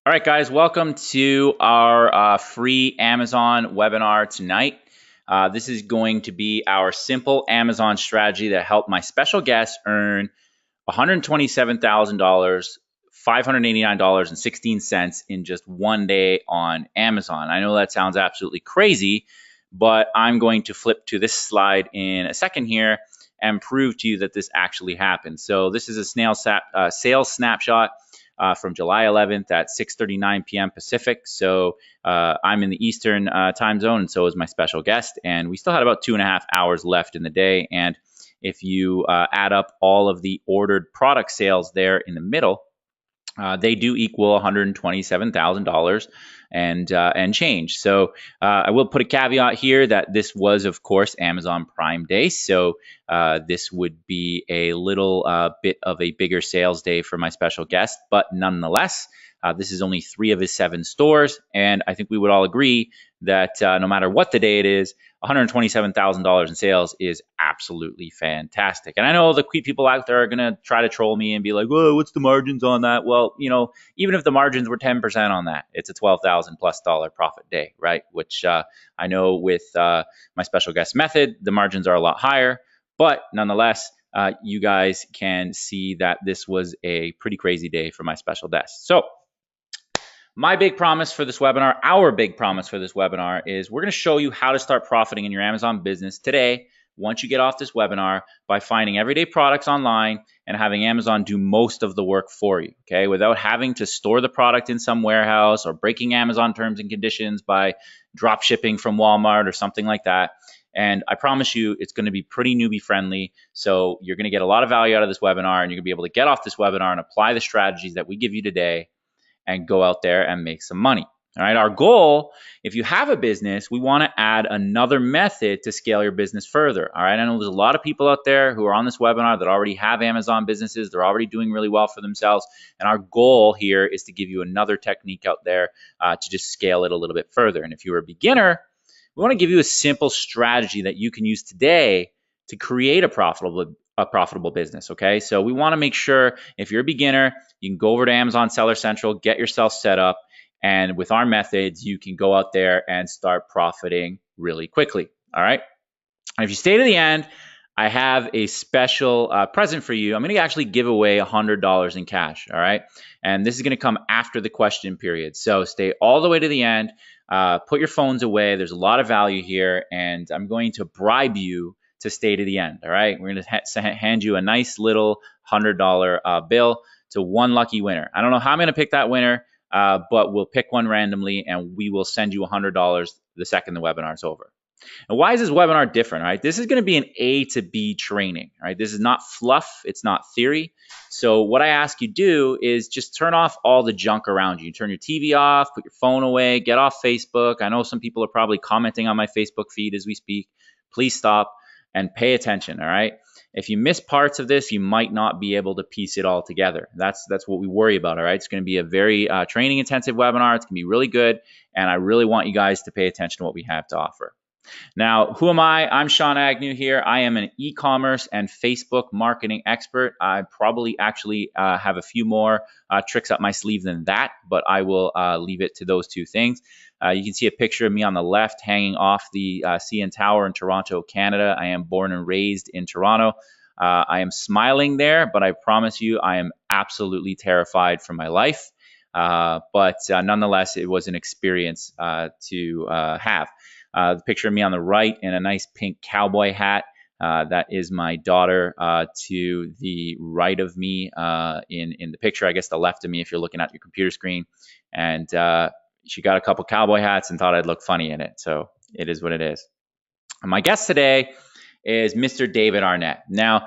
All right, guys, welcome to our free Amazon webinar tonight. This is going to be our simple Amazon strategy that helped my special guest earn $127,000, $589.16 in just one day on Amazon. I know that sounds absolutely crazy, but I'm going to flip to this slide in a second here and prove to you that this actually happened. So this is a sales snapshot from July 11th at 6:39 p.m. Pacific. So I'm in the Eastern time zone, and so is my special guest. And we still had about 2.5 hours left in the day. And if you add up all of the ordered product sales there in the middle, they do equal $127,000 and change. So I will put a caveat here that this was, of course, Amazon Prime Day. So this would be a little bit of a bigger sales day for my special guest, but nonetheless, this is only 3 of his 7 stores, and I think we would all agree that no matter what the day it is, $127,000 in sales is absolutely fantastic. And I know the people out there are going to try to troll me and be like, "Whoa, what's the margins on that?" Well, even if the margins were 10% on that, it's a $12,000 plus profit day, right? Which I know with my special guest method, the margins are a lot higher, but nonetheless, you guys can see that this was a pretty crazy day for my special guest. So my big promise for this webinar, our big promise for this webinar, is we're going to show you how to start profiting in your Amazon business today once you get off this webinar by finding everyday products online and having Amazon do most of the work for you, okay? Without having to store the product in some warehouse or breaking Amazon terms and conditions by drop shipping from Walmart or something like that. And I promise you, it's going to be pretty newbie friendly. So you're going to get a lot of value out of this webinar, and you're going to be able to get off this webinar and apply the strategies that we give you today and go out there and make some money. All right. Our goal, if you have a business, we want to add another method to scale your business further. All right. I know there's a lot of people out there who are on this webinar that already have Amazon businesses. They're already doing really well for themselves. And our goal here is to give you another technique out there to just scale it a little bit further. And if you're a beginner, we want to give you a simple strategy that you can use today to create a profitable business, okay? So we want to make sure if you're a beginner, you can go over to Amazon Seller Central, get yourself set up, and with our methods, you can go out there and start profiting really quickly, all right? And if you stay to the end, I have a special present for you. I'm going to actually give away $100 in cash, all right? And this is going to come after the question period. So stay all the way to the end. Put your phones away. There's a lot of value here, and I'm going to bribe you to stay to the end, all right? We're going to hand you a nice little $100 bill to one lucky winner. I don't know how I'm going to pick that winner, but we'll pick one randomly, and we will send you $100 the second the webinar is over. And why is this webinar different, right? This is going to be an A to B training, right? This is not fluff. It's not theory. So what I ask you do is just turn off all the junk around you. Turn your TV off, put your phone away, get off Facebook. I know some people are probably commenting on my Facebook feed as we speak. Please stop and pay attention, all right? If you miss parts of this, you might not be able to piece it all together. That's what we worry about, all right? It's going to be a very training-intensive webinar. It's going to be really good, and I really want you guys to pay attention to what we have to offer. Now, who am I? I'm Sean Agnew here. I am an e-commerce and Facebook marketing expert. I probably actually have a few more tricks up my sleeve than that, but I will leave it to those two things. You can see a picture of me on the left hanging off the CN Tower in Toronto, Canada. I am born and raised in Toronto. I am smiling there, but I promise you I am absolutely terrified for my life. But nonetheless, it was an experience to have. The picture of me on the right in a nice pink cowboy hat. That is my daughter to the right of me in the picture, I guess the left of me if you're looking at your computer screen. And she got a couple cowboy hats and thought I'd look funny in it. So it is what it is. And my guest today is Mr. David Arnett. Now,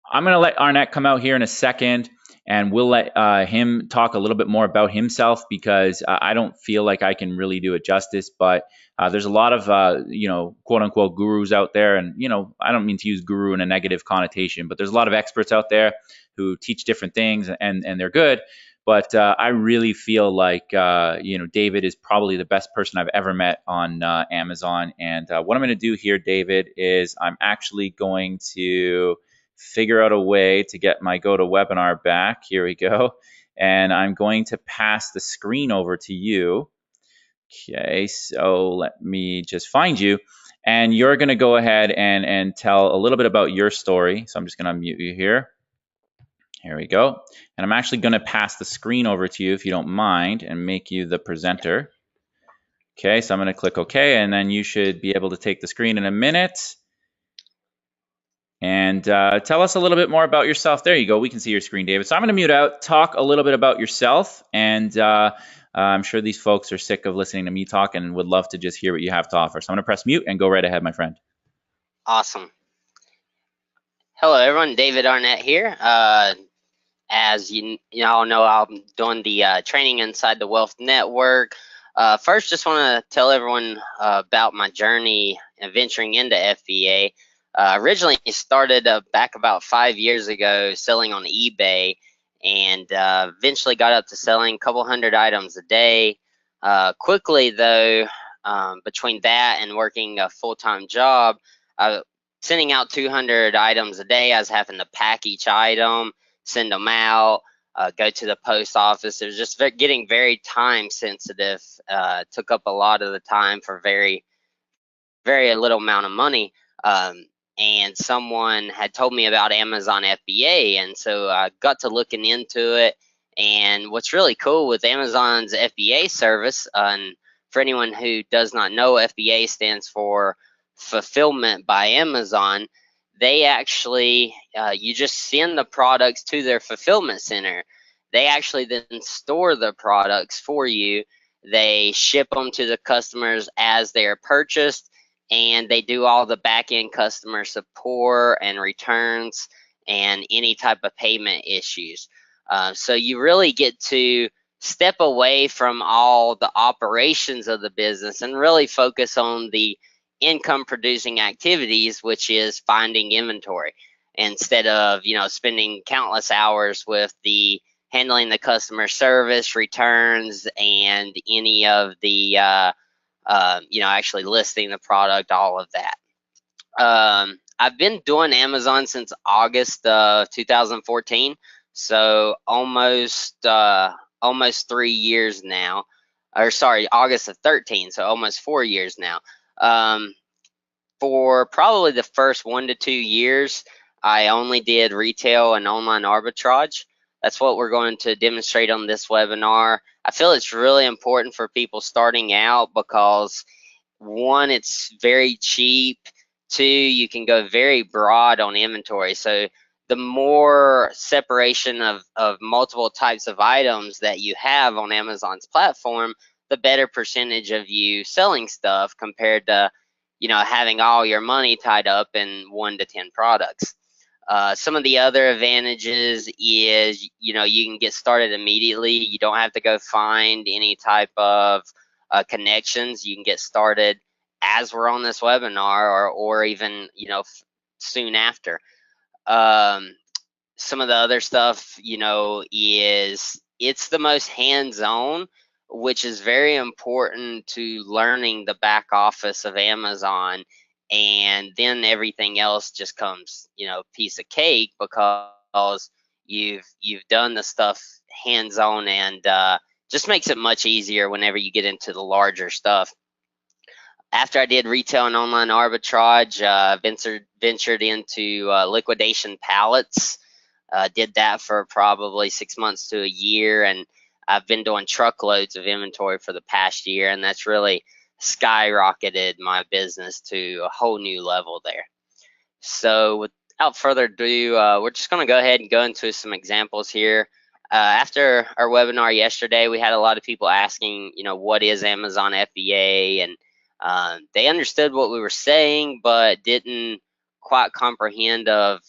I'm going to let Arnett come out here in a second, and we'll let him talk a little bit more about himself because I don't feel like I can really do it justice. But there's a lot of, quote unquote gurus out there. And, I don't mean to use guru in a negative connotation, but there's a lot of experts out there who teach different things and they're good. But I really feel like, David is probably the best person I've ever met on Amazon. And what I'm going to do here, David, is I'm actually going to figure out a way to get my GoToWebinar back. Here we go. and I'm going to pass the screen over to you. Okay, so let me just find you. And you're going to go ahead and tell a little bit about your story. So I'm just going to unmute you here. Here we go. And I'm actually going to pass the screen over to you if you don't mind and make you the presenter. Okay, so I'm going to click OK, and then you should be able to take the screen in a minute. And tell us a little bit more about yourself. There you go. We can see your screen, David. So I'm going to mute out. Talk a little bit about yourself. And I'm sure these folks are sick of listening to me talk and would love to just hear what you have to offer. So I'm going to press mute and go right ahead, my friend. Awesome. Hello, everyone. David Arnett here. As you all know, I'm doing the training inside the Wealth Network. First, just want to tell everyone about my journey and venturing into FBA. Originally started back about 5 years ago selling on eBay, and eventually got up to selling a couple hundred items a day. Quickly, though, between that and working a full-time job, sending out 200 items a day, I was having to pack each item, send them out, go to the post office. It was just getting very time sensitive. Took up a lot of the time for very little amount of money. And someone had told me about Amazon FBA, and so I got to looking into it. And what's really cool with Amazon's FBA service, and for anyone who does not know, FBA stands for Fulfillment by Amazon. They actually, you just send the products to their fulfillment center. They actually then store the products for you. They ship them to the customers as they are purchased, and they do all the back-end customer support and returns and any type of payment issues. So you really get to step away from all the operations of the business and really focus on the income producing activities, which is finding inventory, instead of spending countless hours with the handling the customer service, returns, and any of the actually listing the product, all of that. I've been doing Amazon since August 2014, so almost 3 years now. Or sorry, August of 13, so almost 4 years now. For probably the first 1 to 2 years, I only did retail and online arbitrage. That's what we're going to demonstrate on this webinar. I feel it's really important for people starting out because, one, it's very cheap. Two, you can go very broad on inventory. So the more separation of multiple types of items that you have on Amazon's platform, the better percentage of you selling stuff compared to having all your money tied up in 1 to 10 products. Some of the other advantages is you can get started immediately. You don't have to go find any type of connections. You can get started as we're on this webinar, or even soon after. Some of the other stuff is it's the most hands-on, which is very important to learning the back office of Amazon, and then everything else just comes piece of cake, because you've done the stuff hands-on, and just makes it much easier whenever you get into the larger stuff. After I did retail and online arbitrage, ventured into liquidation pallets. Did that for probably 6 months to a year, and I've been doing truckloads of inventory for the past year, and that's really skyrocketed my business to a whole new level there. So without further ado, we're just going to go ahead and go into some examples here. After our webinar yesterday, we had a lot of people asking, what is Amazon FBA, and they understood what we were saying, but didn't quite comprehend of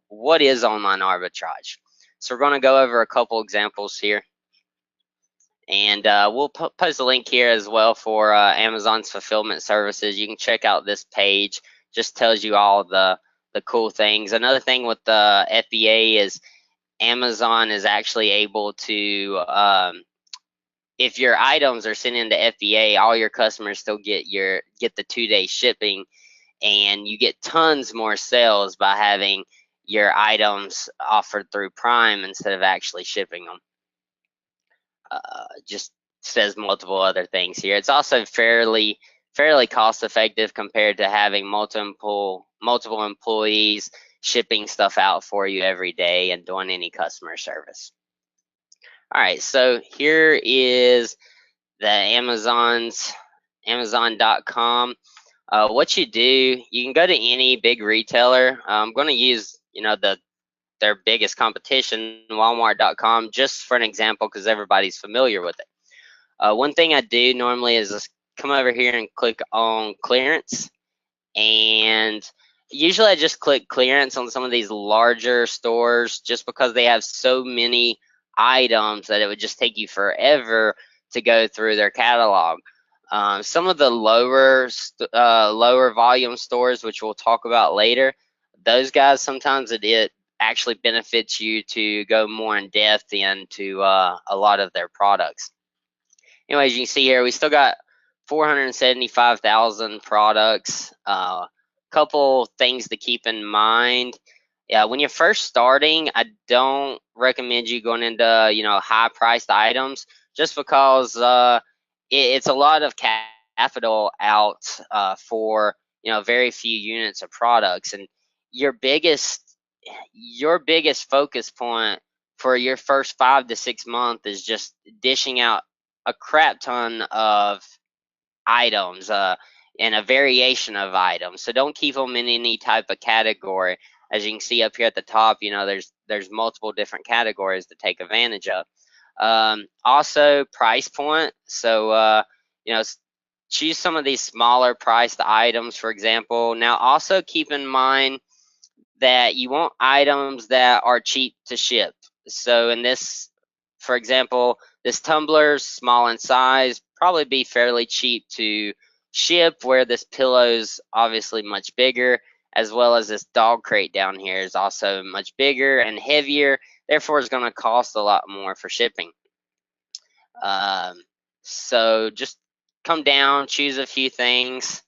what is online arbitrage. So we're going to go over a couple examples here, and we'll post a link here as well for Amazon's fulfillment services. You can check out this page. Just tells you all the cool things. Another thing with the FBA is Amazon is actually able to, if your items are sent into FBA, all your customers still get the 2-day shipping, and you get tons more sales by having your items offered through Prime instead of actually shipping them. just says multiple other things here. It's also fairly cost effective compared to having multiple employees shipping stuff out for you every day and doing any customer service. All right, so here is the Amazon.com. What you do, you can go to any big retailer. I'm going to use, their biggest competition, Walmart.com, just for an example because everybody's familiar with it. One thing I do normally is just come over here and click on clearance, and usually I just click clearance on some of these larger stores just because they have so many items that it would just take you forever to go through their catalog. Some of the lower volume stores, which we'll talk about later, those guys sometimes it actually benefits you to go more in depth into a lot of their products. Anyways, you can see here we still got 475,000 products. Couple things to keep in mind. Yeah, when you're first starting, I don't recommend you going into high priced items just because it's a lot of capital out for very few units of products, and your biggest focus point for your first 5 to 6 months is just dishing out a crap ton of items and a variation of items. So don't keep them in any type of category. As you can see up here at the top, there's multiple different categories to take advantage of. Also, price point. So choose some of these smaller priced items, for example. Now, also keep in mind that you want items that are cheap to ship. So in this, for example, this tumbler, small in size, probably be fairly cheap to ship, where this pillow is obviously much bigger, as well as this dog crate down here is also much bigger and heavier, therefore it's going to cost a lot more for shipping. So just come down, choose a few things,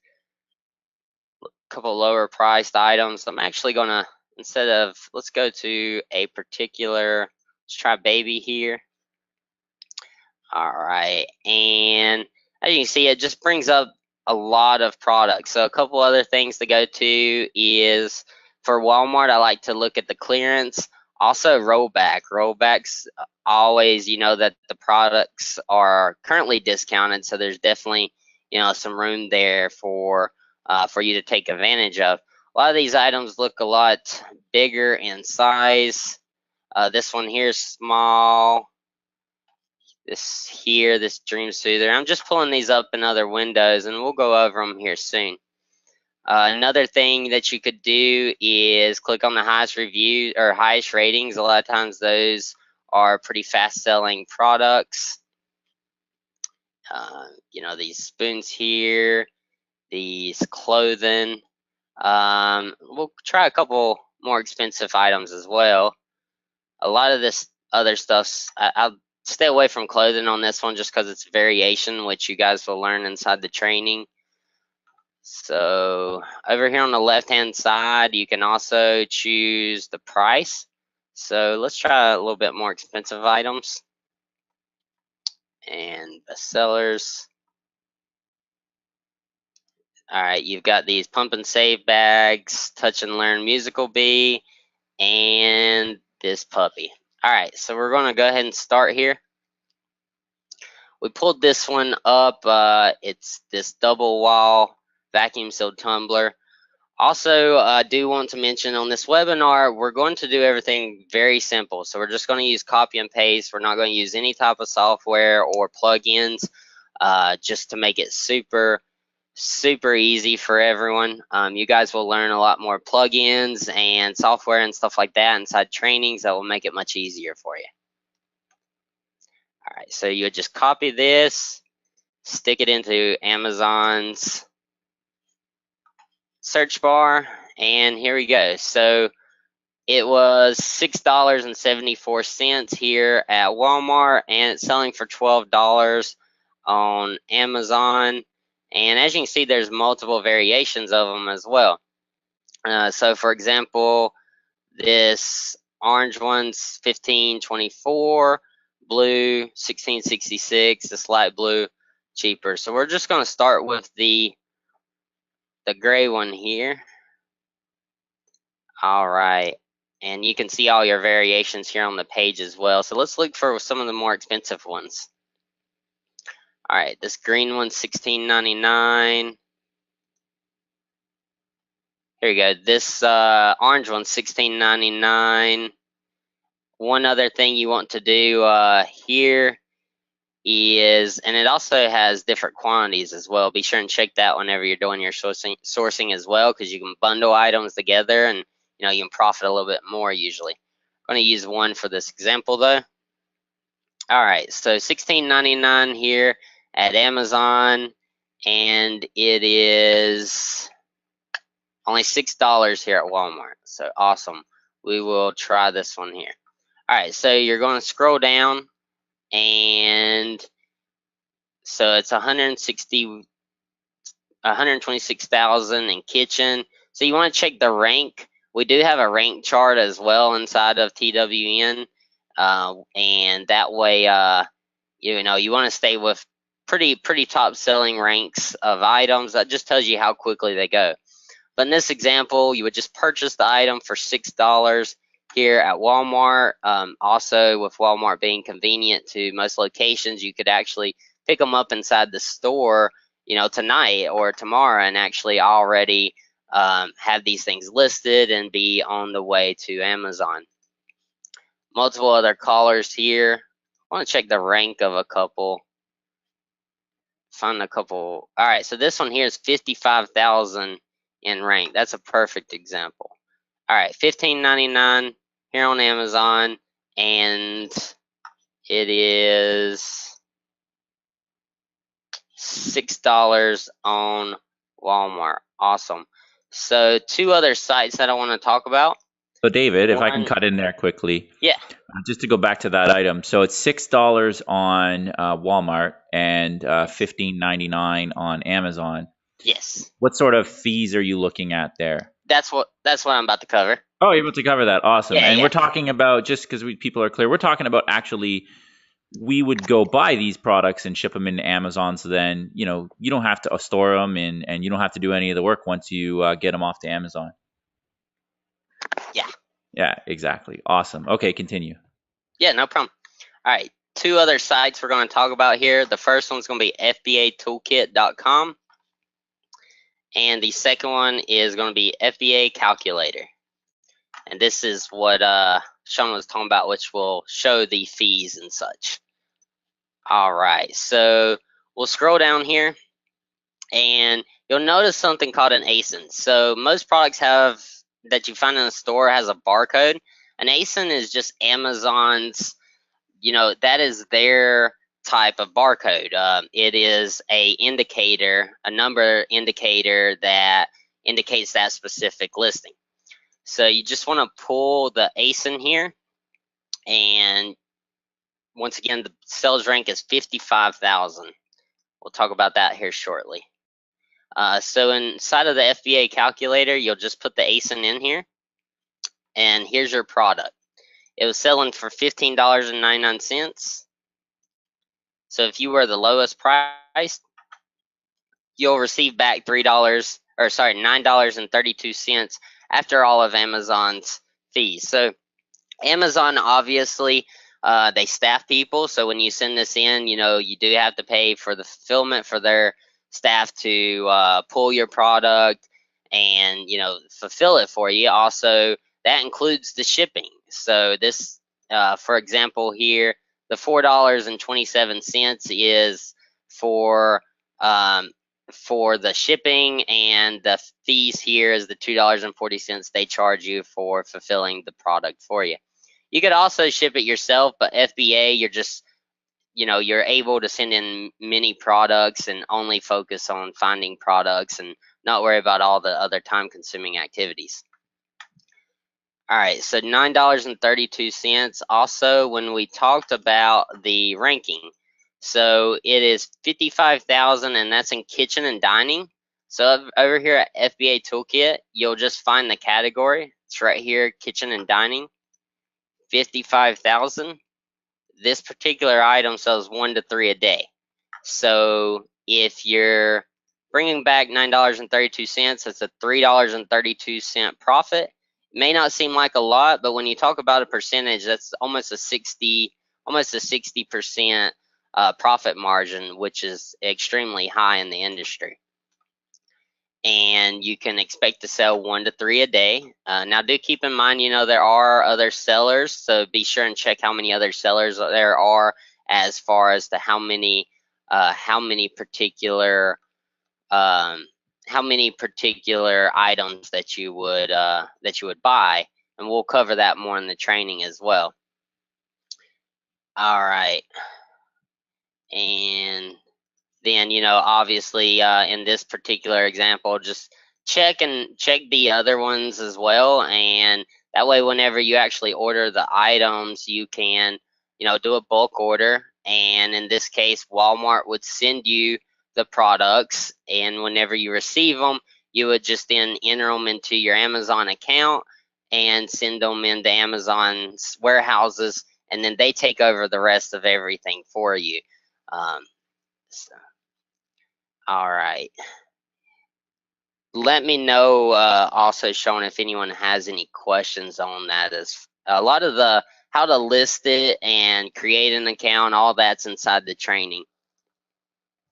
couple lower priced items. I'm actually gonna, instead of, let's go to a particular, let's try baby here. All right, and as you can see, it just brings up a lot of products. So a couple other things to go to is, for Walmart, I like to look at the clearance. Also rollback. Rollbacks always, that the products are currently discounted, so there's definitely some room there for you to take advantage of. A lot of these items look a lot bigger in size. This one here is small. This Dream Soother. I'm just pulling these up in other windows, and we'll go over them here soon. Another thing that you could do is click on the highest review or highest ratings. A lot of times those are pretty fast selling products. These spoons here, these clothing. We'll try a couple more expensive items as well. A lot of this other stuff's, I'll stay away from clothing on this one just because it's variation, which you guys will learn inside the training. So over here on the left hand side, you can also choose the price. So let's try a little bit more expensive items and bestsellers. All right, you've got these pump and save bags, touch and learn musical bee, and this puppy. All right, so we're going to go ahead and start here. We pulled this one up. It's this double wall vacuum sealed tumbler. Also, I do want to mention on this webinar, we're going to do everything very simple. So we're just going to use copy and paste. We're not going to use any type of software or plugins, just to make it super easy for everyone. You guys will learn a lot more plugins and software and stuff like that inside trainings that will make it much easier for you. All right, so you would just copy this, stick it into Amazon's search bar, and here we go. So it was $6.74 here at Walmart, and it's selling for $12 on Amazon. And as you can see, there's multiple variations of them as well. So for example, this orange one's $15.24, blue, 1666, this light blue, cheaper. So we're just going to start with the gray one here. All right. And you can see all your variations here on the page as well. So let's look for some of the more expensive ones. All right, this green one's $16.99. Here you go. This orange one's $16.99. One other thing you want to do here is, and it also has different quantities as well. Be sure and check that whenever you're doing your sourcing as well, because you can bundle items together and you can profit a little bit more usually. I'm going to use one for this example though. All right, so $16.99 here at Amazon, and it is only $6 here at Walmart. So awesome. We will try this one here. All right, so you're going to scroll down, and so it's 126,000 in kitchen. So you want to check the rank. We do have a rank chart as well inside of TWN, and that way, you want to stay with pretty top selling ranks of items. That just tells you how quickly they go. But in this example, you would just purchase the item for $6 here at Walmart. Also, with Walmart being convenient to most locations, you could actually pick them up inside the store, tonight or tomorrow, and actually already have these things listed and be on the way to Amazon. Multiple other callers here. I want to check the rank of a couple. Find a couple. All right, so this one here is 55,000 in rank. That's a perfect example. All right, $15.99 here on Amazon, and it is $6 on Walmart. Awesome. So two other sites that I want to talk about. So David, if I can cut in there quickly. Yeah. Just to go back to that item. So it's $6 on Walmart and $15.99 on Amazon. Yes. What sort of fees are you looking at there? That's what I'm about to cover. Oh, you're about to cover that. Awesome. Yeah, and we're talking about, just because people are clear, we're talking about actually we would go buy these products and ship them into Amazon. So then, you don't have to store them and you don't have to do any of the work once you get them off to Amazon. Yeah. Yeah, exactly. Awesome. Okay, continue. Yeah, no problem. All right. Two other sites we're going to talk about here. The first one's going to be FBAtoolkit.com. And the second one is going to be FBA Calculator. And this is what Sean was talking about, which will show the fees and such. All right. So we'll scroll down here, and you'll notice something called an ASIN. So most products that you find in the store has a barcode. An ASIN is just Amazon's, that is their type of barcode. It is a number indicator that indicates that specific listing. So you just want to pull the ASIN here, and once again, the sales rank is 55,000. We'll talk about that here shortly. So inside of the FBA calculator, you'll just put the ASIN in here, and here's your product. It was selling for $15.99. So if you were the lowest price, you'll receive back $9.32 after all of Amazon's fees. So Amazon, obviously, they staff people. So when you send this in, you do have to pay for the fulfillment for their staff to pull your product and, fulfill it for you. Also, that includes the shipping. So this, for example, here, the $4.27 is for the shipping, and the fees here is the $2.40 they charge you for fulfilling the product for you. You could also ship it yourself, but FBA, you're just, you're able to send in many products and only focus on finding products and not worry about all the other time-consuming activities. All right, so $9.32. Also, when we talked about the ranking, so it is 55,000, and that's in kitchen and dining. So over here at FBA Toolkit, you'll just find the category. It's right here, kitchen and dining, 55,000. this particular item sells 1 to 3 a day. So if you're bringing back $9.32, that's a $3.32 profit. It may not seem like a lot, but when you talk about a percentage, that's almost a 60% profit margin, which is extremely high in the industry. And you can expect to sell 1 to 3 a day. Now, do keep in mind, there are other sellers, so be sure and check how many other sellers there are as far as to how many particular items that you would buy, and we'll cover that more in the training as well. All right, and then obviously in this particular example, just check the other ones as well, and that way whenever you actually order the items, you can do a bulk order. And in this case, Walmart would send you the products, and whenever you receive them, you would just then enter them into your Amazon account and send them into Amazon's warehouses, and then they take over the rest of everything for you. So, all right. Let me know also, Sean, if anyone has any questions on that. As a lot of the how to list it and create an account, all that's inside the training.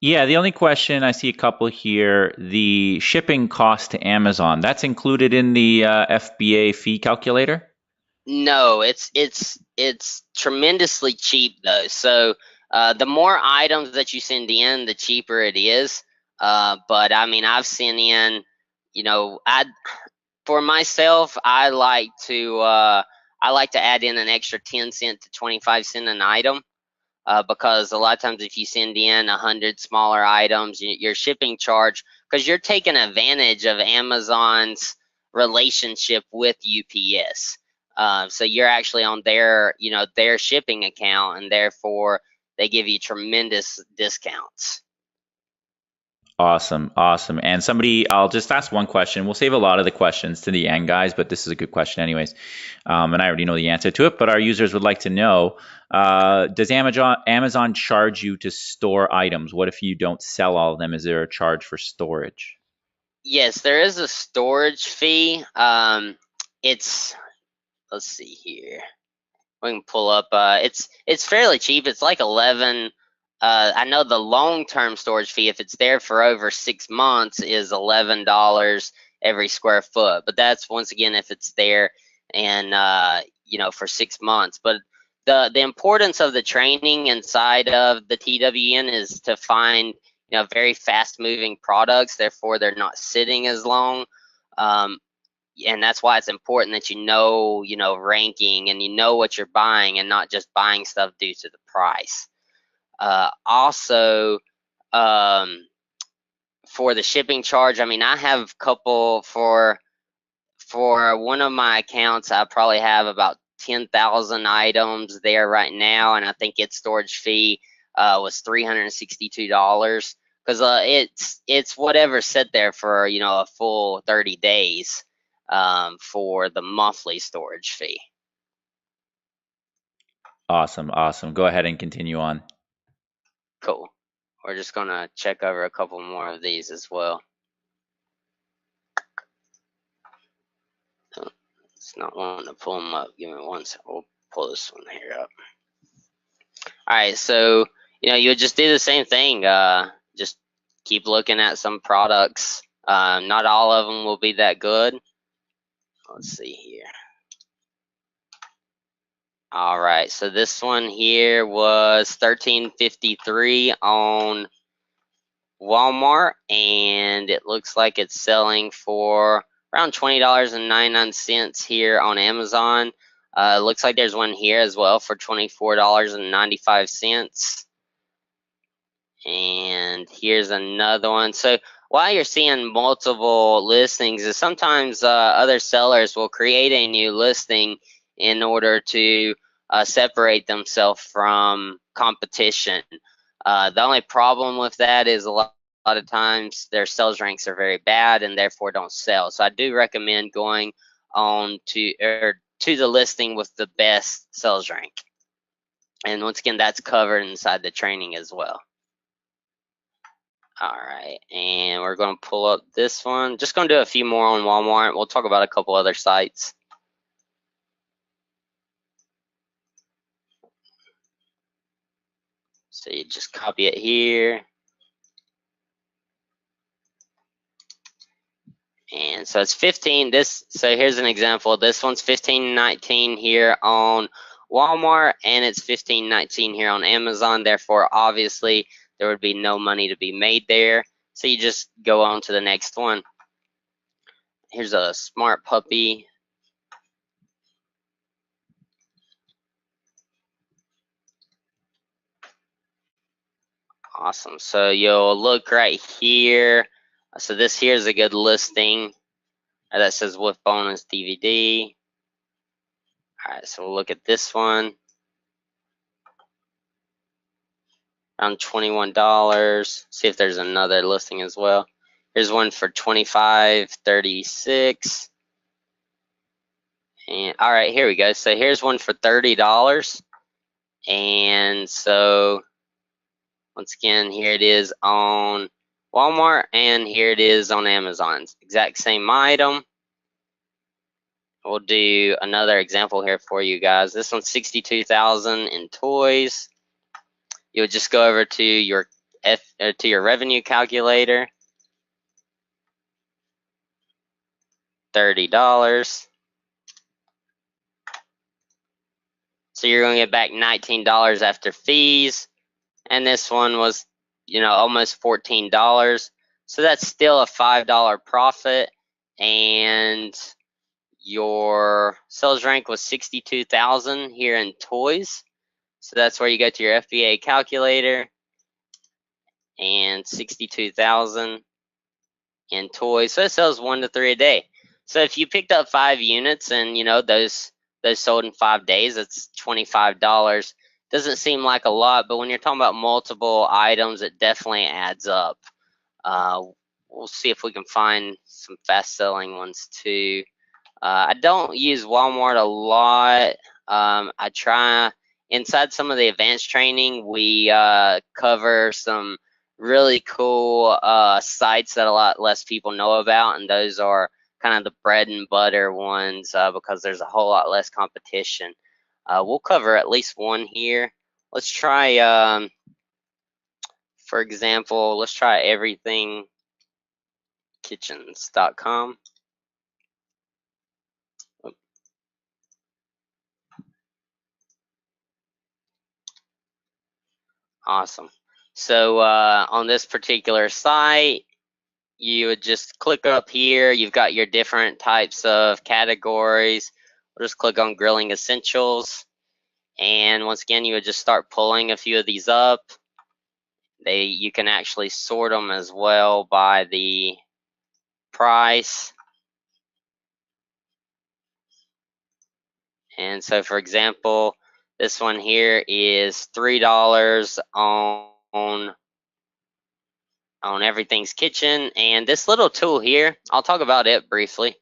Yeah, the only question, I see a couple here, the shipping cost to Amazon, that's included in the FBA fee calculator? No, it's tremendously cheap though. So the more items that you send in, the cheaper it is. But I mean, I've sent in, for myself, I like to add in an extra 10 cent to 25 cent an item. Because a lot of times if you send in 100 smaller items, your shipping charge, because you're taking advantage of Amazon's relationship with UPS. So you're actually on their shipping account, and therefore they give you tremendous discounts. Awesome, awesome. And I'll just ask one question. We'll save a lot of the questions to the end, guys, but this is a good question anyways. And I already know the answer to it, but our users would like to know, does Amazon charge you to store items? What if you don't sell all of them? Is there a charge for storage? Yes, there is a storage fee. It's let's see here. We can pull up. It's fairly cheap. It's like 11. I know the long-term storage fee, if it's there for over 6 months, is $11 every square foot. But that's once again if it's there and for 6 months. But the importance of the training inside of the TWN is to find very fast-moving products. Therefore, they're not sitting as long. And that's why it's important that ranking, and what you're buying, and not just buying stuff due to the price. Also, for the shipping charge, I mean, I have a couple for one of my accounts. I probably have about 10,000 items there right now, and I think its storage fee was $362 because it's whatever set there for a full 30 days for the monthly storage fee. Awesome, awesome. Go ahead and continue on. Cool. We're just gonna check over a couple more of these as well. It's not wanting to pull them up. Give me one second. We'll pull this one here up. All right, so you would just do the same thing. Just keep looking at some products. Not all of them will be that good. Let's see here. All right, so this one here was $13.53 on Walmart, and it looks like it's selling for around $20.99 here on Amazon. It looks like there's one here as well for $24.95. And here's another one. So while you're seeing multiple listings, is sometimes other sellers will create a new listing in order to separate themselves from competition. The only problem with that is a lot of times their sales ranks are very bad and therefore don't sell. So I do recommend going on to the listing with the best sales rank. And once again, that's covered inside the training as well. All right, and we're going to pull up this one. Just going to do a few more on Walmart. We'll talk about a couple other sites. So you just copy it here. And so it's 15. So here's an example. This one's 15.19 here on Walmart, and it's 15.19 here on Amazon. Therefore, obviously, there would be no money to be made there. So you just go on to the next one. Here's a smart puppy. Awesome. So you'll look right here. So this here is a good listing that says with bonus DVD. All right, so we'll look at this one. Around $21. See if there's another listing as well. Here's one for $25.36. And all right, here we go. So here's one for $30. And so once again, here it is on Walmart, and here it is on Amazon. Exact same item. We'll do another example here for you guys. This one's $62,000 in toys. You'll just go over to your revenue calculator. $30. So you're going to get back $19 after fees. And this one was, almost $14. So that's still a $5 profit. And your sales rank was 62,000 here in toys. So that's where you go to your FBA calculator, and 62,000 in toys. So it sells 1 to 3 a day. So if you picked up 5 units and those sold in 5 days, that's $25. Doesn't seem like a lot, but when you're talking about multiple items, it definitely adds up. We'll see if we can find some fast selling ones too. I don't use Walmart a lot. I try inside some of the advanced training. We cover some really cool sites that a lot less people know about, and those are kind of the bread and butter ones because there's a whole lot less competition. We'll cover at least one here. Let's try, for example, let's try everythingkitchens.com. Awesome. So on this particular site, you would just click up here. You've got your different types of categories. We'll just click on grilling essentials. And once again, you would just start pulling a few of these up. You can actually sort them as well by the price. And so for example, this one here is $3 on Everything's Kitchen. And this little tool here, I'll talk about it briefly,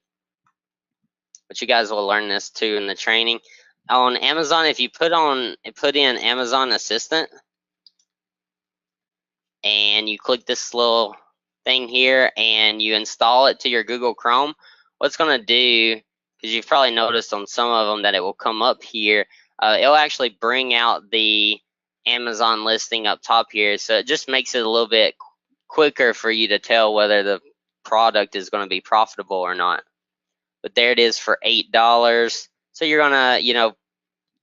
but you guys will learn this too in the training. On Amazon, if you put in Amazon Assistant and you click this little thing here and you install it to your Google Chrome, what's going to do, because you've probably noticed on some of them that it will come up here, it'll actually bring out the Amazon listing up top here. So it just makes it a little bit quicker for you to tell whether the product is going to be profitable or not. But there it is for $8. So you're gonna,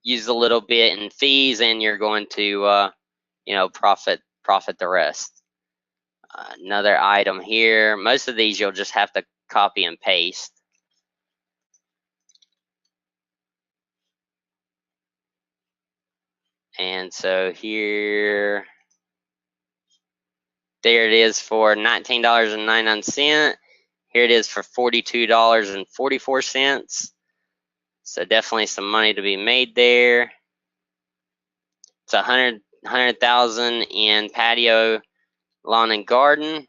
use a little bit in fees, and you're going to, profit the rest. Another item here. Most of these you'll just have to copy and paste. And so here, there it is for $19.99. Here it is for $42.44. So definitely some money to be made there. It's 100,000 in patio, lawn and garden.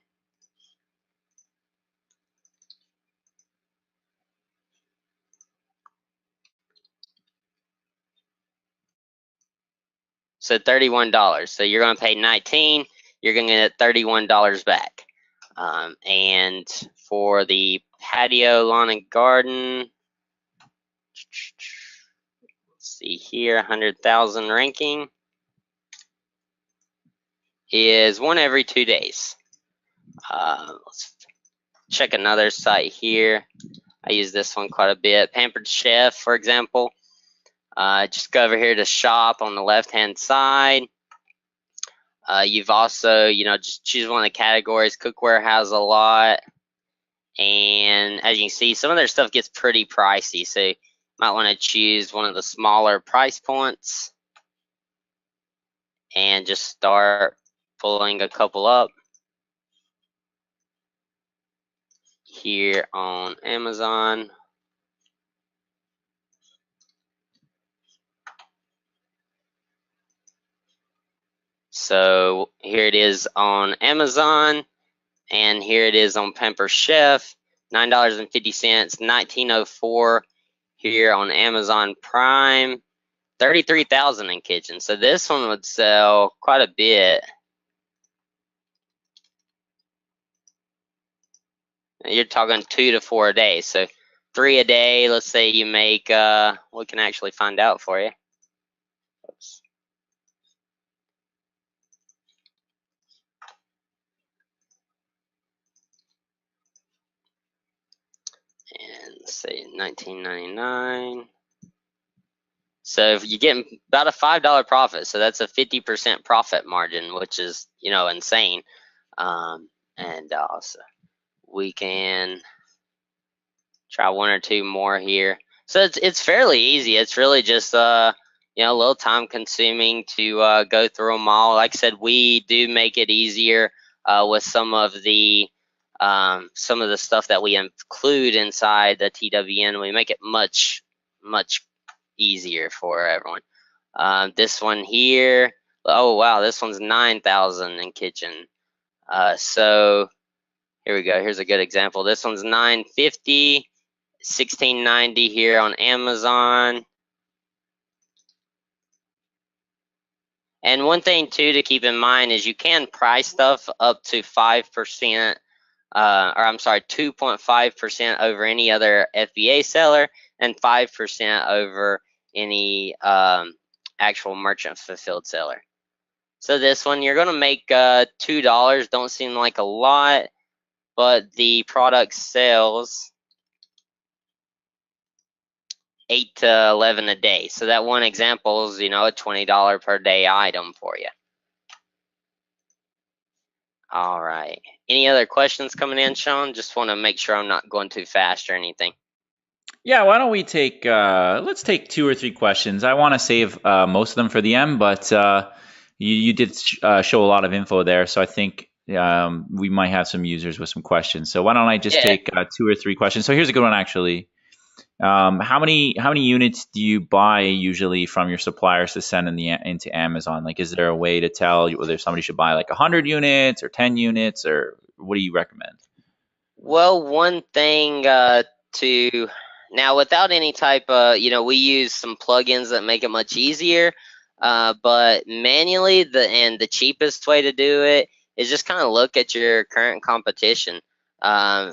So $31. So you're going to pay $19. You're going to get $31 back. And for the patio, lawn, and garden, let's see here, 100,000 ranking is one every 2 days. Let's check another site here. I use this one quite a bit. Pampered Chef, for example. Just go over here to shop on the left-hand side. You've also, just choose one of the categories. Cookware has a lot. And as you can see, some of their stuff gets pretty pricey. So you might want to choose one of the smaller price points and just start pulling a couple up here on Amazon. So here it is on Amazon, and here it is on Pamper Chef, $9.50, $19.04 here on Amazon Prime, 33,000 in kitchen. So this one would sell quite a bit. You're talking 2 to 4 a day. So 3 a day, let's say you make, we can actually find out for you. Oops. And say $19.99. So if you get about a $5 profit, so that's a 50% profit margin, which is insane. And also we can try one or two more here. So it's fairly easy. It's really just a little time consuming to go through them all. Like I said, we do make it easier with some of the stuff that we include inside the TWN. We make it much easier for everyone. This one here, oh wow, this one's 9,000 in kitchen. So here we go. Here's a good example. This one's $9.50, $16.90 here on Amazon. And one thing too to keep in mind is you can price stuff up to 5%, or I'm sorry, 2.5% over any other FBA seller, and 5% over any actual merchant fulfilled seller. So this one, you're gonna make $2. Don't seem like a lot, but the product sells 8 to 11 a day. So that one example is, a $20 per day item for you. All right. Any other questions coming in, Sean? Just want to make sure I'm not going too fast or anything. Yeah, why don't we take let's take 2 or 3 questions. I want to save most of them for the end, but you did show a lot of info there, so I think we might have some users with some questions. So why don't I just take 2 or 3 questions? So here's a good one actually. How many units do you buy usually from your suppliers to send into Amazon? Like, is there a way to tell whether somebody should buy like 100 units or 10 units, or what do you recommend? Well, one thing to now, without any type of, we use some plugins that make it much easier, but manually, the cheapest way to do it is just kind of look at your current competition.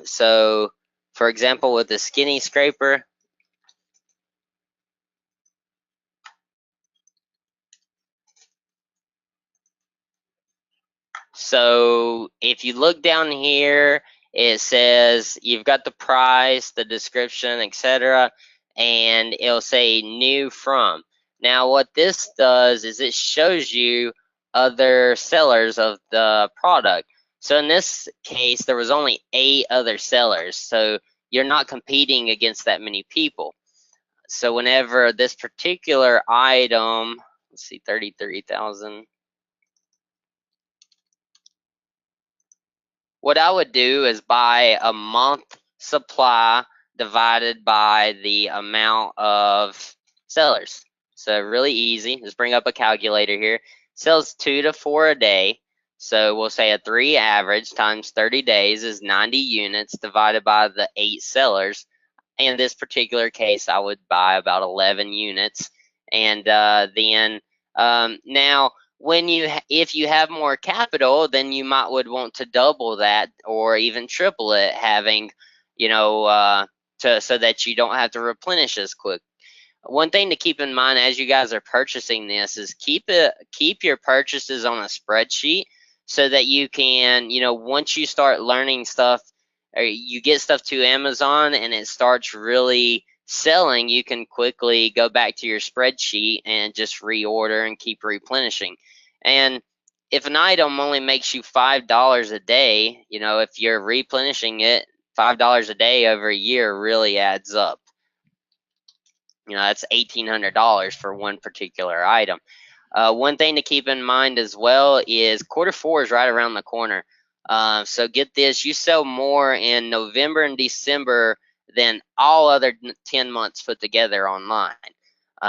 So, for example, with the skinny scraper, so if you look down here, it says you've got the price, the description, etc., and it'll say new from. Now what this does is it shows you other sellers of the product. So in this case, there was only 8 other sellers, so you're not competing against that many people. So whenever this particular item, let's see, 33,000. What I would do is buy a month supply divided by the amount of sellers. So really easy. Just bring up a calculator here. Sells 2 to 4 a day. So we'll say a 3 average times 30 days is 90 units divided by the 8 sellers. In this particular case, I would buy about 11 units. And then Now, if you have more capital, then you would want to double that or even triple it, having, so that you don't have to replenish as quick. One thing to keep in mind as you guys are purchasing this is keep your purchases on a spreadsheet so that you can, once you start learning stuff or you get stuff to Amazon and it starts really selling, you can quickly go back to your spreadsheet and just reorder and keep replenishing. And if an item only makes you $5 a day, if you're replenishing it, $5 a day over a year really adds up. That's $1,800 for one particular item. One thing to keep in mind as well is Q4 is right around the corner. So get this, you sell more in November and December than all other 10 months put together online.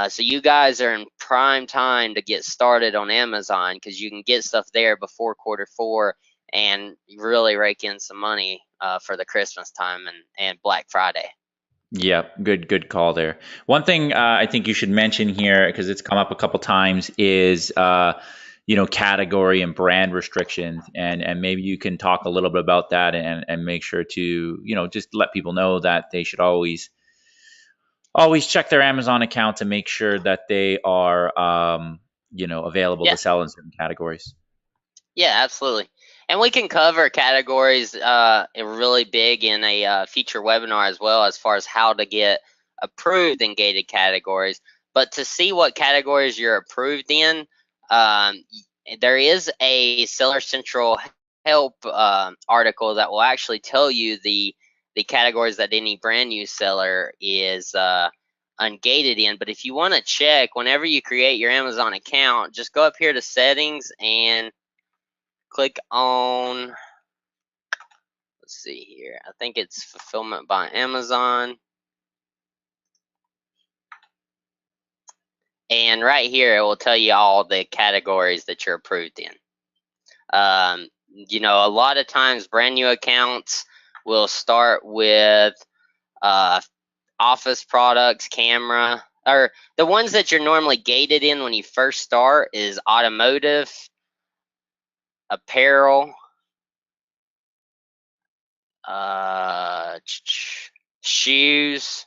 So you guys are in prime time to get started on Amazon because you can get stuff there before Q4 and really rake in some money for the Christmas time and Black Friday. Yeah, good call there. One thing I think you should mention here, because it's come up a couple times, is category and brand restrictions, and maybe you can talk a little bit about that and make sure to just let people know that they should always check their Amazon account to make sure that they are available Yeah. to sell in certain categories. Yeah, absolutely. And we can cover categories really big in a future webinar as well, as far as how to get approved in gated categories. But to see what categories you're approved in, there is a Seller Central help article that will actually tell you the categories that any brand new seller is ungated in. But if you want to check, whenever you create your Amazon account, just go up here to settings and click on, let's see here, I think it's fulfillment by Amazon. And right here, it will tell you all the categories that you're approved in. A lot of times brand new accounts will start with office products, camera, or the ones that you're normally gated in when you first start is automotive, apparel, shoes,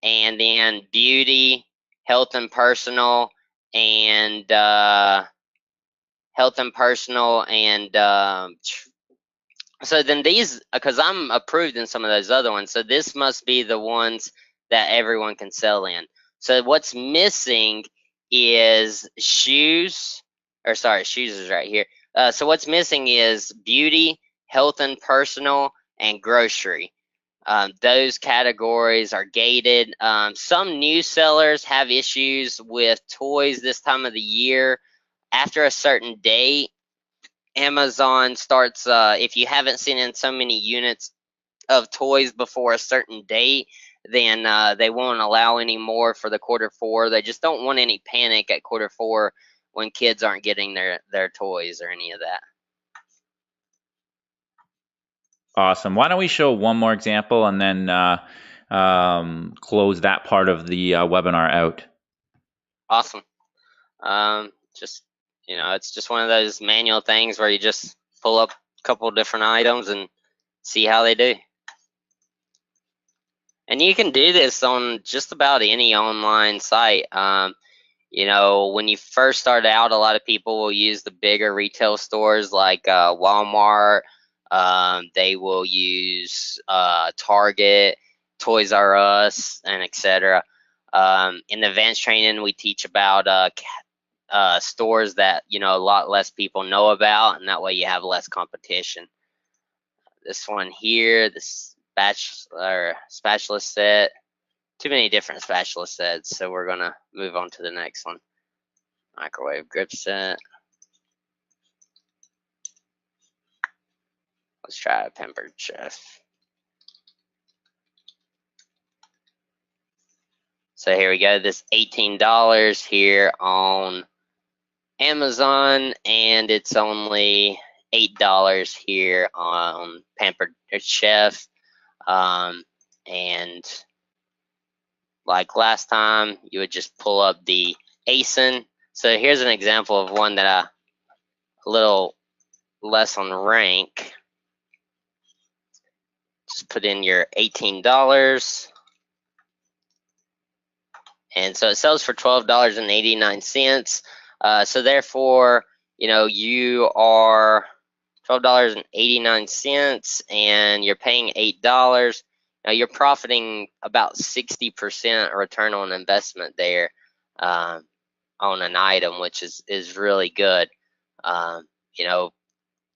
and then beauty, health and personal, and so then these, because I'm approved in some of those other ones, so this must be the ones that everyone can sell in. So what's missing is shoes, or sorry, shoes is right here. So what's missing is beauty, health and personal, and grocery. Those categories are gated. Some new sellers have issues with toys this time of the year. After a certain date, Amazon starts, if you haven't seen in so many units of toys before a certain date, then they won't allow any more for the Q4. They just don't want any panic at Q4 when kids aren't getting their toys or any of that. Awesome. Why don't we show one more example and then close that part of the webinar out? Awesome. Just, it's just one of those manual things where you just pull up a couple different items and see how they do. And you can do this on just about any online site. When you first start out, a lot of people will use the bigger retail stores like Walmart. They will use Target, Toys R Us, and etc. In the advanced training, we teach about stores that a lot less people know about, and that way you have less competition. This one here, this spatula set, too many different spatula sets, so we're gonna move on to the next one. Microwave grip set. Let's try a pampered chef. So here we go, this $18 here on Amazon, and it's only $8 here on Pampered Chef. And like last time, you would just pull up the ASIN So here's an example of one that a little less on rank. Just put in your $18. And so it sells for $12.89. So therefore, you are $12.89 and you're paying $8. Now you're profiting about 60% return on investment there on an item, which is really good. You know,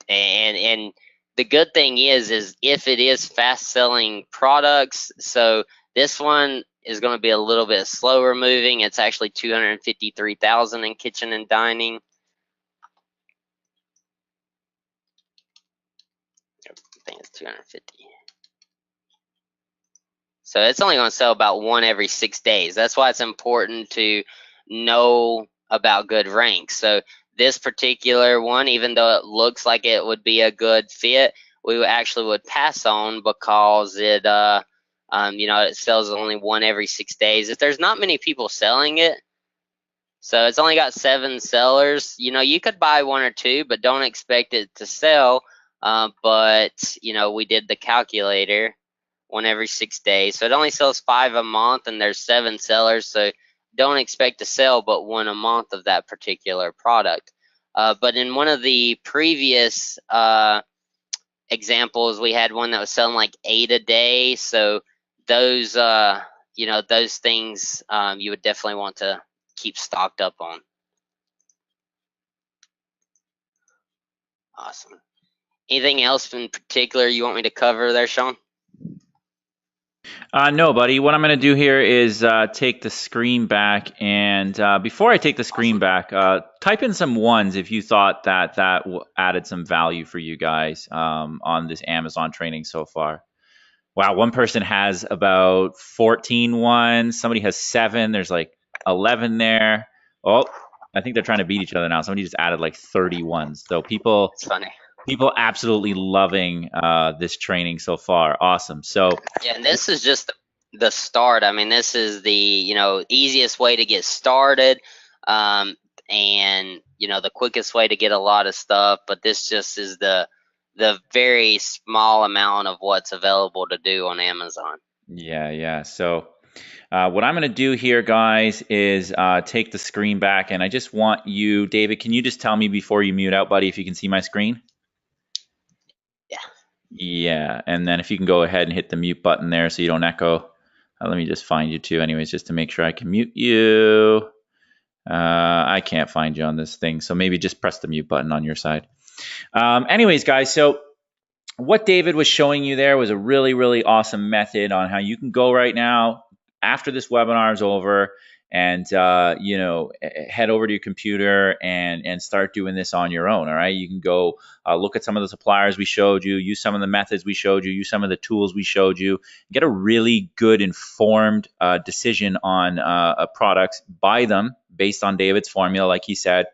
and the good thing is if it is fast selling products, so this one is going to be a little bit slower moving. It's actually 253,000 in kitchen and dining. I think it's 250. So it's only going to sell about one every 6 days. That's why it's important to know about good ranks. So this particular one, even though it looks like it would be a good fit, we actually would pass on because it it sells only one every 6 days. If there's not many people selling it, so it's only got 7 sellers, you could buy 1 or 2, but don't expect it to sell. But we did the calculator, 1 every 6 days, so it only sells 5 a month, and there's 7 sellers, so don't expect to sell but 1 a month of that particular product. But in one of the previous examples, we had one that was selling like 8 a day. So those, those things you would definitely want to keep stocked up on. Awesome. Anything else in particular you want me to cover there, Sean? No, buddy. What I'm going to do here is take the screen back, and before I take the screen back, type in some ones if you thought that added some value for you guys on this Amazon training so far. Wow, one person has about 14 ones. Somebody has 7. There's like 11 there. Oh, I think they're trying to beat each other now. Somebody just added like 30 ones. So people It's funny. absolutely loving this training so far. Awesome. So Yeah, and this is just the start. I mean, this is the easiest way to get started, and the quickest way to get a lot of stuff. But this just is the very small amount of what's available to do on Amazon. yeah. So what I'm going to do here, guys, is take the screen back, and I just want you, David, can you just tell me before you mute out, buddy, if you can see my screen? Yeah. Yeah, and then if you can go ahead and hit the mute button there so you don't echo. Let me just find you too, anyways, just to make sure I can mute you. I can't find you on this thing, so maybe just press the mute button on your side. Anyways, guys, so what David was showing you there was a really, really awesome method on how you can go right now after this webinar is over and head over to your computer and start doing this on your own. All right, you can go look at some of the suppliers we showed you, use some of the methods we showed you, use some of the tools we showed you, get a really good informed decision on products, buy them based on David's formula, like he said.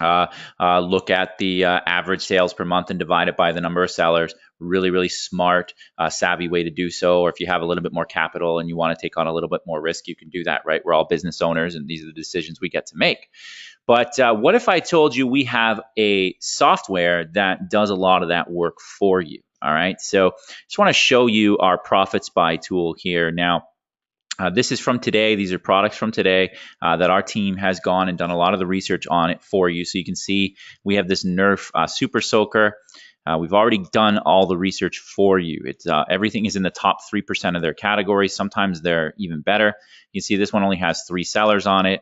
Look at the average sales per month and divide it by the number of sellers. Really, really smart, savvy way to do so. Or if you have a little bit more capital and you want to take on a little bit more risk, you can do that, right? We're all business owners and these are the decisions we get to make. But what if I told you we have a software that does a lot of that work for you? All right. So just want to show you our Profits By tool here. Now, this is from today. These are products from today that our team has gone and done a lot of the research on it for you. So you can see we have this Nerf Super Soaker. We've already done all the research for you. It's everything is in the top 3% of their categories. Sometimes they're even better. You can see this one only has 3 sellers on it.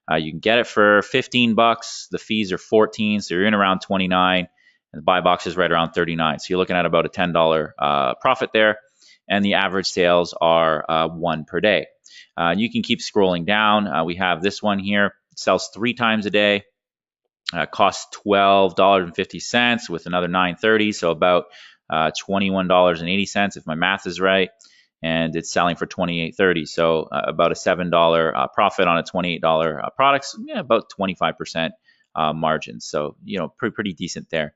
You can get it for $15. The fees are 14, so you're in around 29, and the buy box is right around 39. So you're looking at about a $10 profit there. And the average sales are 1 per day. You can keep scrolling down. We have this one here. It sells 3 times a day. Costs $12.50 with another $9.30, so about $21.80 if my math is right. And it's selling for $28.30, so about a $7 profit on a $28 products. Yeah, about 25% margin. So pretty decent there.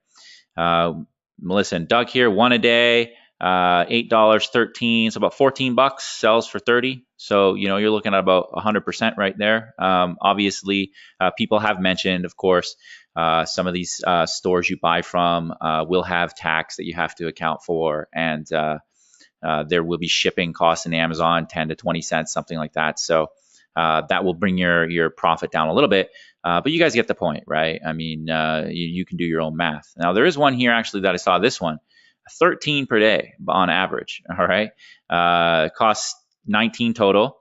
Melissa and Doug here, 1 a day. $8.13, so about 14 bucks, sells for 30. So, you're looking at about 100% right there. Obviously, people have mentioned, of course, some of these stores you buy from will have tax that you have to account for, and there will be shipping costs in Amazon, 10 to 20 cents, something like that. So that will bring your profit down a little bit. But you guys get the point, right? I mean, you can do your own math. Now, there is one here actually that I saw, this one, 13 per day on average. All right. Costs 19 total